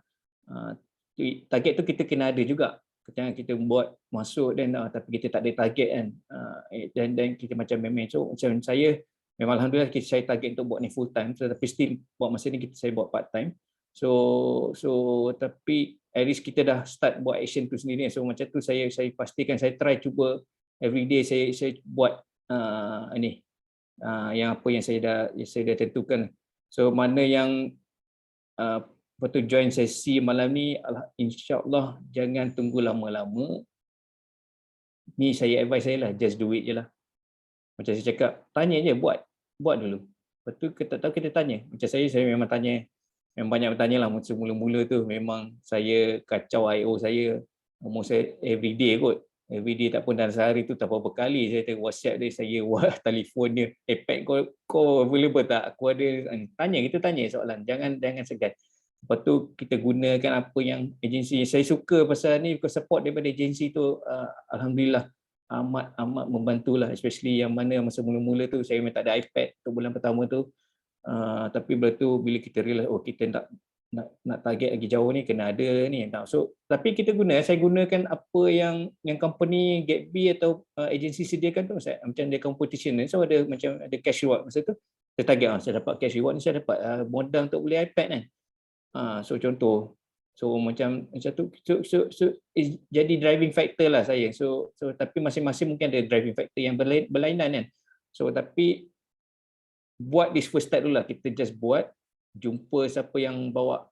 Target tu kita kena ada juga. Jangan kita buat masuk dan tapi kita tak ada target kan. Dan kita macam main-main. So macam saya memang alhamdulillah saya target untuk buat ni full time, tetapi still buat masa ni saya buat part time. So tapi at least kita dah start buat action tu sendiri. So macam tu saya pastikan saya try cuba every day saya buat yang apa yang saya dah tentukan. So mana yang betul join sesi malam ni, insya-Allah jangan tunggu lama-lama. Ni saya advice saya lah, just do it je lah. Macam saya cakap, tanya je, buat dulu. Lepas tu kita tahu kita tanya. Macam saya memang tanya, memang banyak bertanya lah. Masa mula-mula tu memang saya kacau I.O. saya. Umur saya everyday kot. Everyday tak pun dalam sehari tu tak berapa kali saya tengok WhatsApp dia, saya telefon dia, iPad kau available tak? Aku ada, kita tanya soalan. Jangan segan. Lepas tu kita gunakan apa yang agensi, saya suka pasal ni, support daripada agensi tu, alhamdulillah amat membantulah, especially yang mana masa mula-mula tu saya memang tak ada iPad tu bulan pertama tu, tapi bila kita realize kita nak target lagi jauh ni kena ada ni. So tapi saya gunakan apa yang company GetB atau agensi sediakan tu, macam dia competition ni, so ada macam ada cash reward. Masa tu saya target saya dapat cash reward ni, saya dapat modal untuk beli iPad kan. So contoh, so macam tu, so jadi driving factor lah saya. So tapi masing-masing mungkin ada driving factor yang berlainan kan. So tapi buat this first step dulu lah, kita just buat, jumpa siapa yang bawa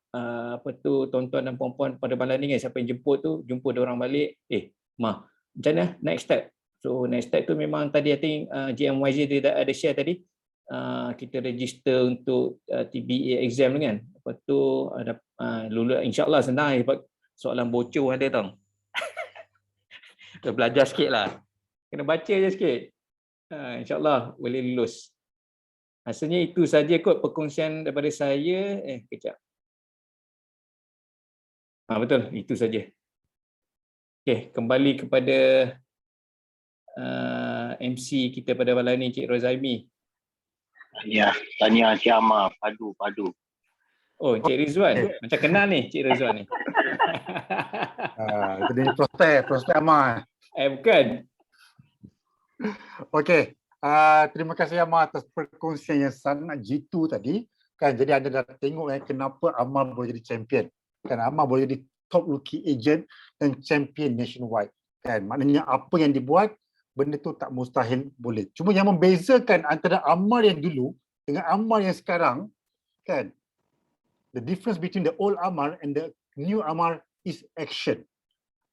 tuan-tuan dan puan-puan pada malam ni kan, siapa yang jemput tu, jumpa dia orang balik, macam mana next step. So next step tu memang tadi I think GMYZ dia dah ada share tadi, kita register untuk TBA exam kan. Lepas tu ada lulus, insyaAllah senang sebab soalan bocor ada tau. Belajar sikit lah, kena baca je sikit, insyaAllah boleh lulus. Rasanya itu saja kot perkongsian daripada saya. Kejap. Betul, itu saja. Okey, kembali kepada MC kita pada malam ni, Cik Rozaimi. Ya, tanya Cik Amar, padu. Oh, Cik Rizwan. Macam kenal ni Cik Rizwan ni. Itu dia prospek Amar. Bukan. Okey. Terima kasih Amar atas perkongsian yang sangat jitu tadi. Kan, jadi anda dah tengok kenapa Amar boleh jadi champion. Kan, Amar boleh jadi top rookie agent dan champion nationwide. Kan, maknanya apa yang dibuat, benda tu tak mustahil boleh. Cuma yang membezakan antara Amar yang dulu dengan Amar yang sekarang, kan, the difference between the old Amar and the new Amar is action.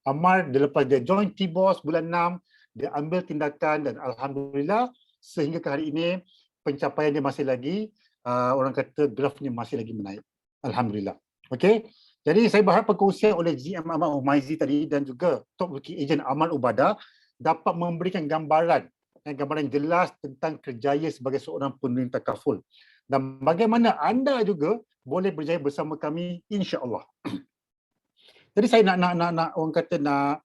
Amar lepas dia join T-Boss bulan 6, dia ambil tindakan dan alhamdulillah sehingga ke hari ini pencapaian dia masih lagi, orang kata draftnya masih lagi menaik. Alhamdulillah. Okey. Jadi saya berharap perkongsian oleh GM Ahmad Humaizi tadi dan juga Top Rookie Agent Amal Ubadah dapat memberikan gambaran jelas tentang kerjaya sebagai seorang penulis takaful dan bagaimana anda juga boleh berjaya bersama kami insya-Allah. Jadi saya nak orang kata nak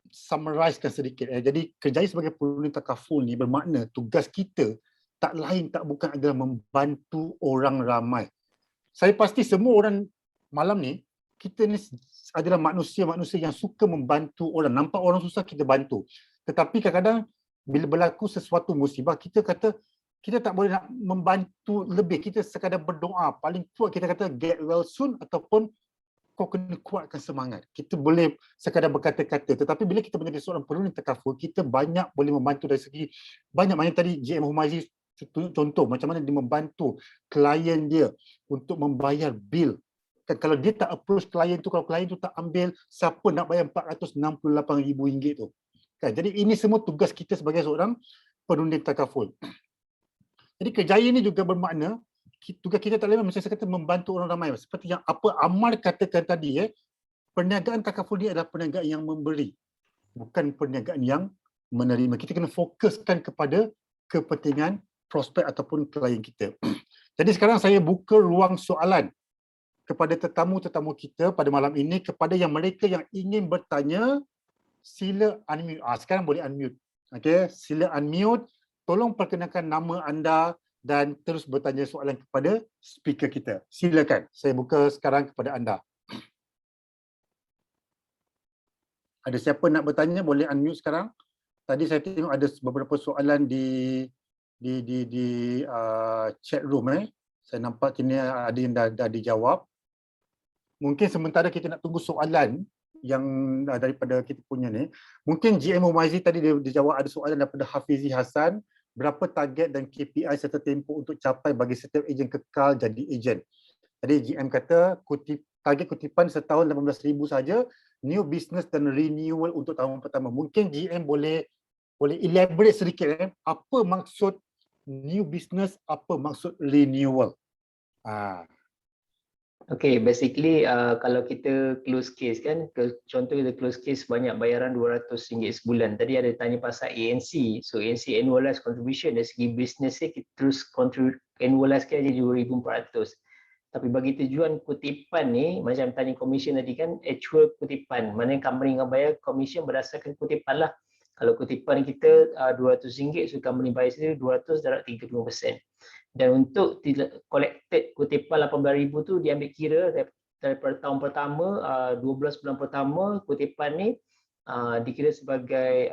summarizekan sedikit. Jadi kerjaya sebagai penulis takaful ni bermakna tugas kita tak lain tak bukan adalah membantu orang ramai. Saya pasti semua orang malam ni, kita ni adalah manusia-manusia yang suka membantu orang. Nampak orang susah kita bantu. Tetapi kadang-kadang bila berlaku sesuatu musibah, kita kata kita tak boleh nak membantu lebih. Kita sekadar berdoa. Paling kuat kita kata get well soon ataupun kau kena kuatkan semangat. Kita boleh sekadar berkata-kata. Tetapi bila kita menjadi seorang penulis takaful, kita banyak boleh membantu dari segi banyak. Maknanya tadi GM Humaizi tunjuk contoh macam mana dia membantu klien dia untuk membayar bil. Kan kalau dia tak approach klien tu, kalau klien tu tak ambil, siapa nak bayar RM468,000 tu? Kan? Jadi ini semua tugas kita sebagai seorang penulis takaful. Jadi kerjaya ini juga bermakna tugas kita tak lain macam saya kata membantu orang ramai. Seperti yang apa Amar katakan tadi, perniagaan takaful ni adalah perniagaan yang memberi, bukan perniagaan yang menerima. Kita kena fokuskan kepada kepentingan prospek ataupun klien kita. Jadi sekarang saya buka ruang soalan kepada tetamu-tetamu kita pada malam ini. Kepada yang mereka yang ingin bertanya, sila unmute. Sekarang boleh unmute. Okay, sila unmute. Tolong perkenalkan nama anda dan terus bertanya soalan kepada speaker kita. Silakan. Saya buka sekarang kepada anda. Ada siapa nak bertanya boleh unmute sekarang. Tadi saya tengok ada beberapa soalan di chat room. Saya nampak kini ada yang dah dijawab. Mungkin sementara kita nak tunggu soalan yang daripada kita punya ni. Mungkin GM Humaizi tadi dia jawab ada soalan daripada Hafizi Hassan. Berapa target dan KPI serta tempoh untuk capai bagi setiap ejen kekal jadi ejen? Tadi GM kata target kutipan setahun 18,000 saja, new business dan renewal untuk tahun pertama. Mungkin GM boleh elaborate sedikit apa maksud new business, apa maksud renewal? Okay, basically kalau kita close case kan, contoh kita close case banyak bayaran RM200 sebulan. Tadi ada tanya pasal ANC. So ANC annualized contribution dari segi business kita terus annualize kan jadi RM2,400. Tapi bagi tujuan kutipan ni, macam tanya commission tadi kan, actual kutipan. Mana company akan bayar commission berdasarkan kutipan lah. Kalau kutipan kita RM200, so company bayar sendiri 200 darab 35%. Dan untuk collected kutipan 18,000 tu diambil kira daripada tahun pertama, 12 bulan pertama kutipan ni dikira sebagai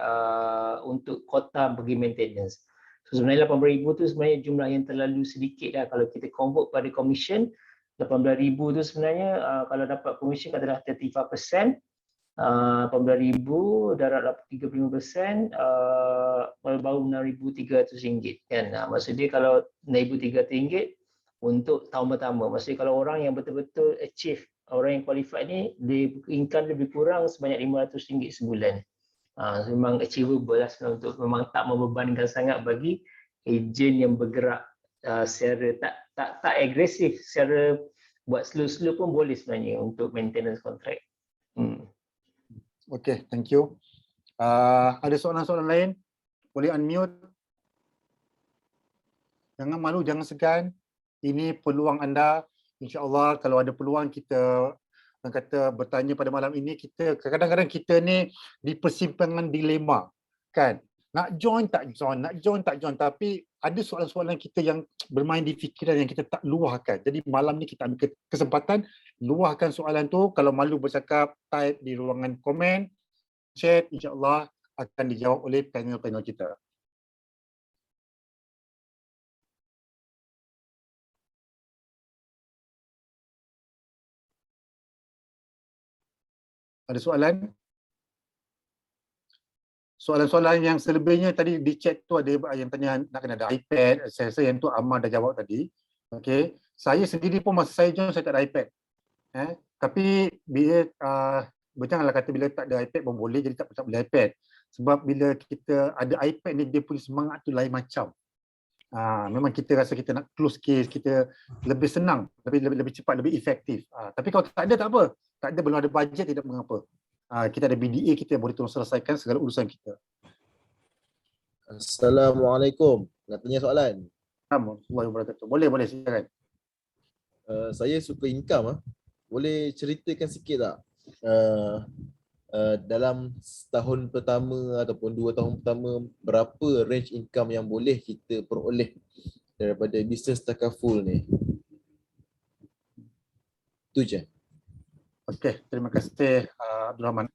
untuk kota bagi maintenance. So sebenarnya 18,000 tu sebenarnya jumlah yang terlalu sedikit dah. Kalau kita convert pada commission, 18,000 tu sebenarnya kalau dapat commission adalah 35%. 18,000 darab 35% baru RM6,300 kan. Maksud dia kalau RM6,300 untuk tahun pertama. Maksudnya kalau orang yang betul-betul achieve, orang yang qualified ni, dia income lebih kurang sebanyak RM500 sebulan. So memang achievable lah untuk memang tak membebankan sangat bagi ejen yang bergerak secara tak agresif, secara buat slow-slow pun boleh sebenarnya untuk maintenance contract. Okay, thank you. Ada soalan-soalan lain? Boleh unmute. Jangan malu, jangan segan. Ini peluang anda. InsyaAllah kalau ada peluang kita orang kata bertanya pada malam ini, kita kadang-kadang kita ni di persimpangan dilema. Kan? Nak join tak join, nak join tak join. Tapi ada soalan-soalan kita yang bermain di fikiran yang kita tak luahkan. Jadi malam ni kita ambil kesempatan luahkan soalan tu. Kalau malu bercakap, type di ruangan komen, chat, insyaAllah akan dijawab oleh panel-panel kita. Ada soalan? Soalan-soalan yang selebihnya tadi di chat tu ada yang tanya nak kena ada iPad. Saya rasa yang tu Amar dah jawab tadi. Okay. Saya sendiri pun masa saya join saya tak ada iPad. Tapi bila janganlah kata bila tak ada iPad pun boleh, jadi tak boleh iPad. Sebab bila kita ada iPad ni dia punya semangat tu lain macam. Memang kita rasa kita nak close case, kita lebih senang, lebih cepat, lebih efektif. Tapi kalau tak ada, tak apa. Tak ada, belum ada bajet, tidak mengapa. Kita ada BDA, kita boleh tolong selesaikan segala urusan kita. Assalamualaikum. Nak tanya soalan? Warahmatullahi wabarakatuh. Boleh silakan. Saya suka income. Boleh ceritakan sikit tak? Dalam setahun pertama ataupun 2 tahun pertama, berapa range income yang boleh kita peroleh daripada bisnes takaful ni? Itu je. Okey, terima kasih Abdul Rahman.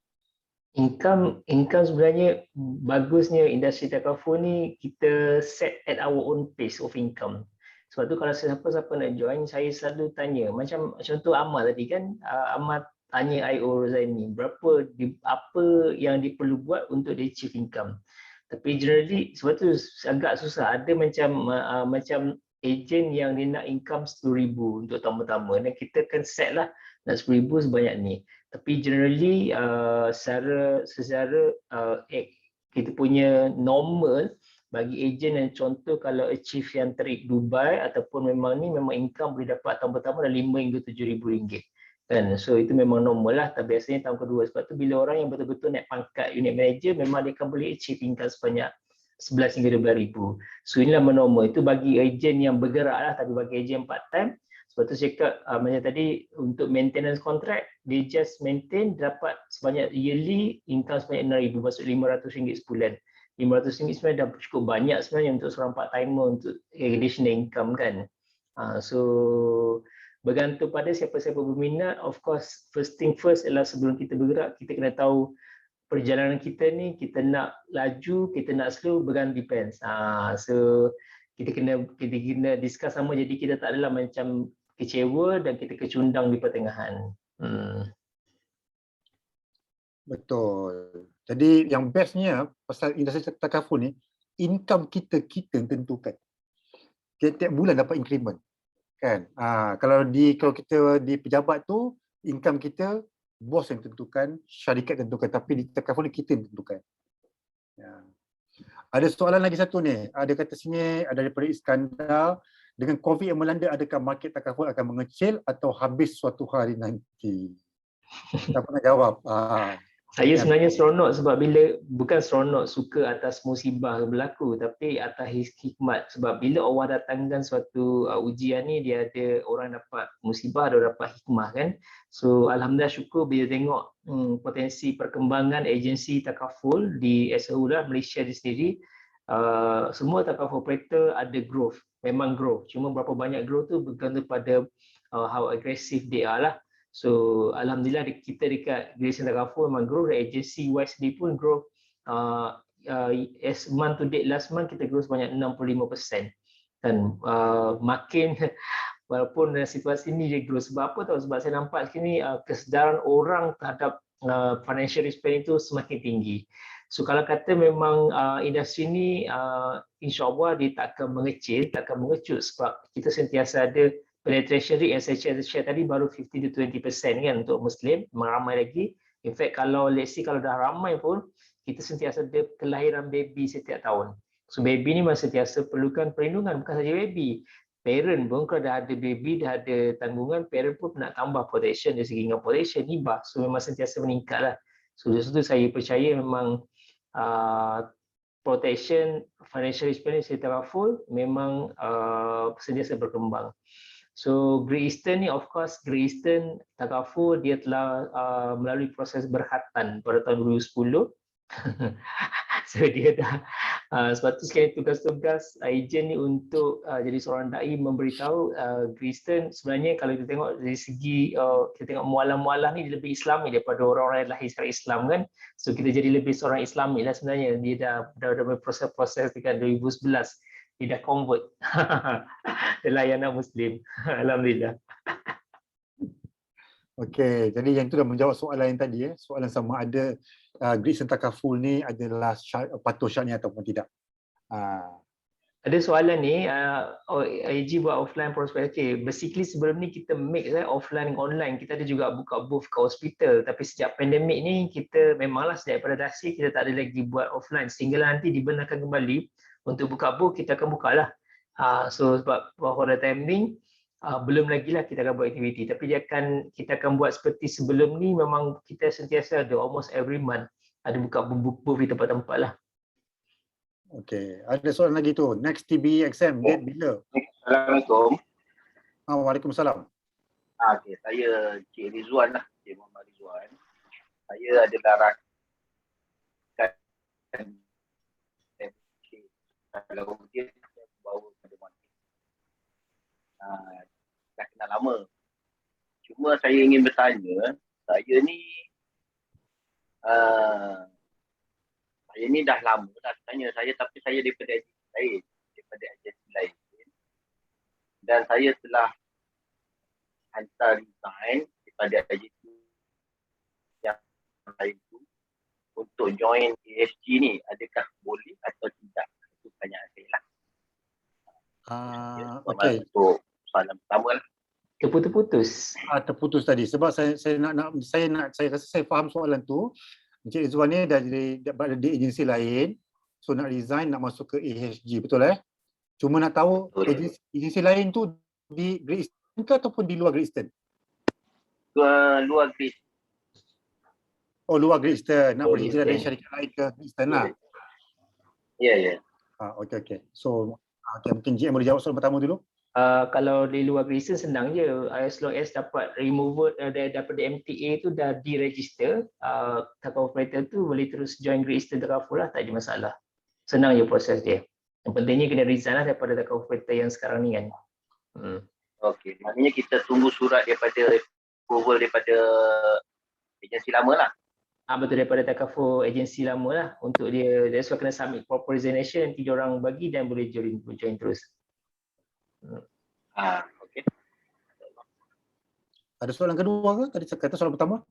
Income sebenarnya bagusnya industri takaful ni kita set at our own pace of income. Sebab tu kalau siapa-siapa nak join, saya selalu tanya, macam contoh Amal tadi kan, Amal tanya I.O. Rozaini, apa yang dia perlu buat untuk dia achieve income. Tapi generally sebab tu agak susah, ada macam agent yang dia nak income 10,000 untuk tahun pertama, dan kita kan set lah nak 10,000 sebanyak ni. Tapi generally secara kita punya normal bagi ejen yang contoh kalau achieve yang terik Dubai ataupun memang income boleh dapat tahun pertama dah 5 hingga 7,000 ringgit kan. So itu memang normal lah, tapi biasanya tahun kedua. Sebab tu bila orang yang betul-betul naik pangkat unit manager, memang dia akan boleh achieve income sebanyak 11 hingga 12,000. So inilah normal. Itu bagi ejen yang bergerak lah, tapi bagi ejen part time, sebab tu saya cakap macam tadi, untuk maintenance contract, dia just maintain dapat sebanyak yearly income sebanyak 6,000, maksud RM500 sebulan. RM500 sebenarnya dah cukup banyak sebenarnya untuk seorang part timer untuk additional income kan. So bergantung pada siapa-siapa berminat. Of course, first thing first adalah sebelum kita bergerak, kita kena tahu perjalanan kita ni, kita nak laju, kita nak slow, bergantung depends. So kita kena discuss sama, jadi kita tak adalah macam kecewa dan kita kecundang di pertengahan. Betul. Jadi yang bestnya pasal industri takaful ni, income kita tentukan. Tiap-tiap bulan dapat increment. Kan? Kalau kita di pejabat tu, income kita bos yang tentukan, syarikat tentukan, tapi di takaful ni kita yang tentukan. Ya. Ada soalan lagi satu ni. Ada kata sini, ada daripada Iskandar, dengan COVID yang melanda, adakah market takaful akan mengecil atau habis suatu hari nanti? Siapa nak jawab? Saya sebenarnya seronok sebab bukan seronok suka atas musibah berlaku, tapi atas hikmat. Sebab bila Allah datangkan suatu ujian ni, dia ada orang dapat musibah, ada orang dapat hikmah kan. So alhamdulillah, syukur bila tengok potensi perkembangan agensi takaful di SAU lah, Malaysia di sendiri. Semua takaful operator ada growth, memang growth. Cuma berapa banyak growth tu bergantung pada how aggressive they are lah. So alhamdulillah kita dekat Grayson Takaful memang grow, dan agency wise sendiri pun grow. As month to date, last month kita grow sebanyak 65%. Dan makin walaupun situasi ni dia grow, sebab apa tahu? Sebab saya nampak sini kesedaran orang terhadap financial risk planning itu semakin tinggi. So kalau kata memang industri ni insya-Allah dia tak akan mengecil, tak akan mengecut, sebab kita sentiasa ada penetration rate yang saya share tadi baru 15 to 20% kan untuk Muslim, memang ramai lagi. In fact kalau let's say kalau dah ramai pun, kita sentiasa ada kelahiran baby setiap tahun. So baby ni memang sentiasa perlukan perlindungan, bukan saja baby. Parent pun kalau dah ada baby, dah ada tanggungan, parent pun nak tambah protection dari segi dengan protection, hibah. So memang sentiasa meningkat lah. So dari situ saya percaya memang protection, financial risk planning secara full memang sentiasa berkembang. So Great Eastern ni, of course Great Eastern Takaful dia telah melalui proses berkhatan pada tahun 2010. So dia dah sebab tu sekali tugas-tugas ejen ni untuk jadi seorang dai memberitahu Great Eastern sebenarnya kalau kita tengok dari segi kita tengok mualah-mualah ni dia lebih Islami daripada orang-orang yang lahir secara Islam kan. So kita jadi lebih seorang Islami lah sebenarnya. Dia dah berproses dekat 2011. Dia dah convert. Dia layan anak Muslim. Alhamdulillah. Okey, jadi yang tu dah menjawab soalan yang tadi. Soalan sama ada Great Eastern Takaful ni adalah patuh syaratnya ataupun tidak. Ada soalan ni, AG buat offline prosperity. Basically sebelum ni kita mix offline dengan online. Kita ada juga buka booth ke hospital. Tapi sejak pandemik ni kita memanglah sejak daripada dasi kita tak ada lagi buat offline. Sehinggalah nanti dibenarkan kembali untuk buka booth, kita akan buka lah. So sebab for the time ni belum lagi lah kita akan buat aktiviti, tapi kita akan buat seperti sebelum ni. Memang kita sentiasa ada, almost every month ada buka booth di tempat-tempat lah. Okey, ada soalan lagi tu. Next TB exam date bila? Assalamualaikum. Waalaikumsalam. Okey, saya Cik Rizwan lah, Cik Muhammad Rizwan. Saya adalah rakan kalau dia bawa pada market. Dah kenal lama. Cuma saya ingin bertanya, saya ni dah lama dah tanya saya, tapi saya daripada agensi lain. Dan saya telah hantar resign daripada agensi yang lain tu untuk join ASG ni. Adakah boleh atau tidak? Itu pertanyaan saya lah. Okey. Untuk soalan pertama lah. Terputus-putus. Terputus tadi sebab saya rasa saya faham soalan tu. Encik Rizwan ni dah di agensi lain, so nak resign nak masuk ke AHG, betul Cuma nak tahu agensi lain tu di Great Eastern ke ataupun di luar Great Eastern? Luar Great. Oh, luar Great Eastern. Nak berhijrah dari Eastern. syarikat lain ke Great Eastern lah. Ya. Okey. So mungkin GM boleh jawab soalan pertama dulu. Kalau di luar Great Eastern senang je, as long as dapat removal daripada MTA tu dah diregister, takaful operator tu boleh terus join Great Eastern takaful lah, tak ada masalah. Senang je proses dia. Yang pentingnya kena resign lah daripada takaful operator yang sekarang ni kan. Okey, maknanya kita tunggu surat daripada approval daripada agensi lama lah. Betul, daripada takaful agensi lama lah untuk dia. That's why kena submit proper resignation, nanti dia orang bagi dan boleh join terus. Okey. Ada soalan kedua ke? Tadi kata soalan pertama.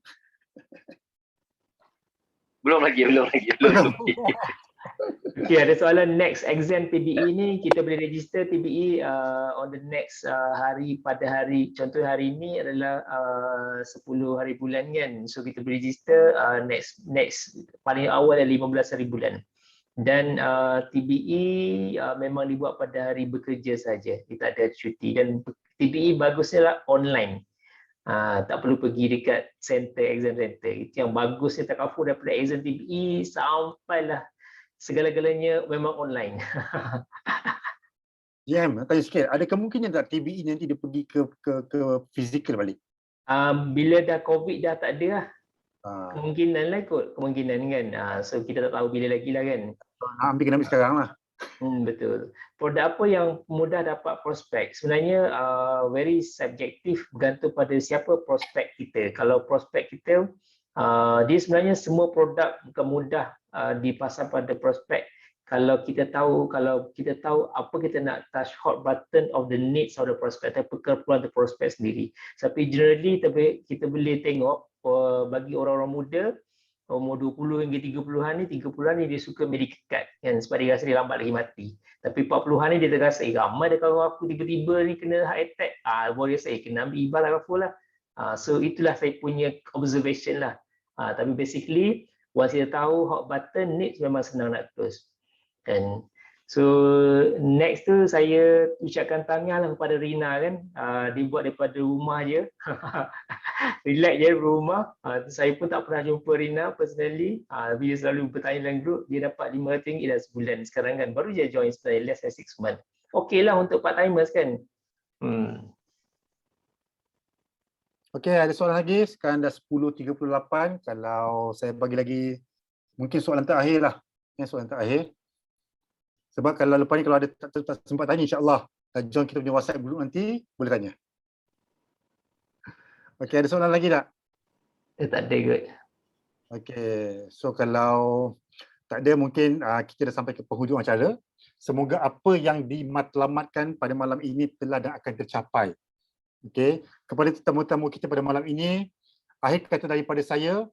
Belum lagi. Okay, ada soalan next exam TBE ni, kita boleh register TBE on the next hari, pada hari, contoh hari ni adalah 10 hari bulan kan. So kita boleh register next paling awal adalah 15 hari bulan. Dan TBE memang dibuat pada hari bekerja saja, kita ada cuti. Dan TBE bagusnya lah online, tak perlu pergi dekat exam center. Itu yang bagusnya takaful daripada exam TBE sampailah segala-galanya memang online. GM, tanya sikit, ada kemungkinan tak TBE nanti dia pergi ke fizikal balik? Bila dah COVID dah tak ada lah. Kemungkinan lah kemungkinan kan. So kita tak tahu bila lagi lah kan. Kena ambil sekarang lah. Betul. Produk apa yang mudah dapat prospek? Sebenarnya very subjektif, bergantung pada siapa prospek kita. Kalau prospek kita, dia sebenarnya semua produk bukan mudah dipasang pada prospek. Kalau kita tahu apa kita nak touch hot button of the needs of the prospect atau keperluan the prospect sendiri. Tapi generally kita boleh tengok bagi orang-orang muda umur 20 hingga 30-an ni dia suka medical card kan, sebab dia rasa dia lambat lagi mati. Tapi 40-an ni dia terasa ramai dah kawan aku tiba-tiba ni kena heart attack, boleh saya kena ambil ibal lah. So itulah saya punya observation lah. Tapi basically once kita tahu hot button needs, memang senang nak terus kan. So next tu saya ucapkan tahniah lah kepada Rina kan. Dia buat daripada rumah je. Relax je rumah. Saya pun tak pernah jumpa Rina personally. Dia selalu bertanya dalam group. Dia dapat RM500 dah sebulan sekarang kan. Baru je join sebenarnya, less than 6 months. Okey lah untuk part timers kan. Okey, ada soalan lagi. Sekarang dah 10.38. Kalau saya bagi lagi, mungkin soalan terakhir lah. Soalan terakhir. Sebab kalau lepas ni kalau ada tak sempat tanya, insyaAllah join kita punya WhatsApp group nanti, boleh tanya. Okey, ada soalan lagi tak? Tak ada kot. Okey, so kalau tak ada, mungkin kita dah sampai ke penghujung acara. Semoga apa yang dimatlamatkan pada malam ini telah dan akan tercapai. Okey, kepada tetamu-tetamu kita pada malam ini, akhir kata daripada saya,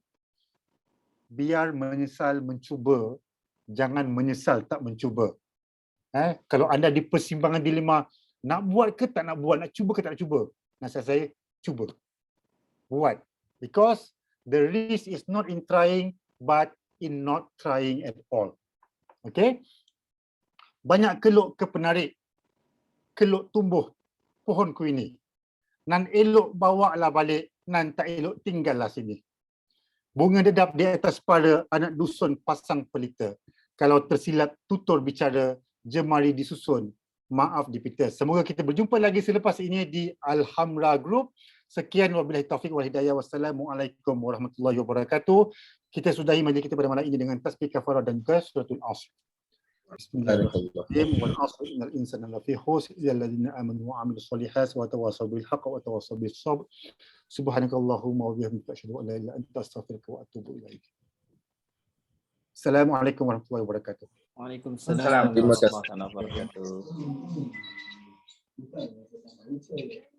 biar menyesal mencuba, jangan menyesal tak mencuba. Kalau anda di persimpangan dilema, nak buat ke tak nak buat, nak cuba ke tak nak cuba, nasihat saya, cuba. Buat. Because the risk is not in trying, but in not trying at all. Okay? Banyak keluk ke penarik, keluk tumbuh pohon ku ini. Nan elok bawa lah balik, nan tak elok tinggallah sini. Bunga dedap di atas para anak dusun pasang pelita. Kalau tersilap tutur bicara, jemari disusun, maaf dipita. Semoga kita berjumpa lagi selepas ini di Alhamra Group. Sekian wabillahi taufiq wal hidayah. Wassalamualaikum warahmatullahi wabarakatuh. Kita sudahi majlis kita pada malam ini dengan tasbih kafarah dan juga suratul Asr. Bismillahirrahmanirrahim. Wal 'asri innal insana lafi khusr illa alladziina aamanu wa 'amilus shalihaati wa tawassaw bil haqqi wa tawassaw bis sabr. Subhanakallahumma wa bihamdika asyhadu an la ilaha illa anta astaghfiruka wa atubu ilaik. Assalamualaikum warahmatullahi wabarakatuh. Waalaikumsalam Terima kasih. warahmatullahi wabarakatuh.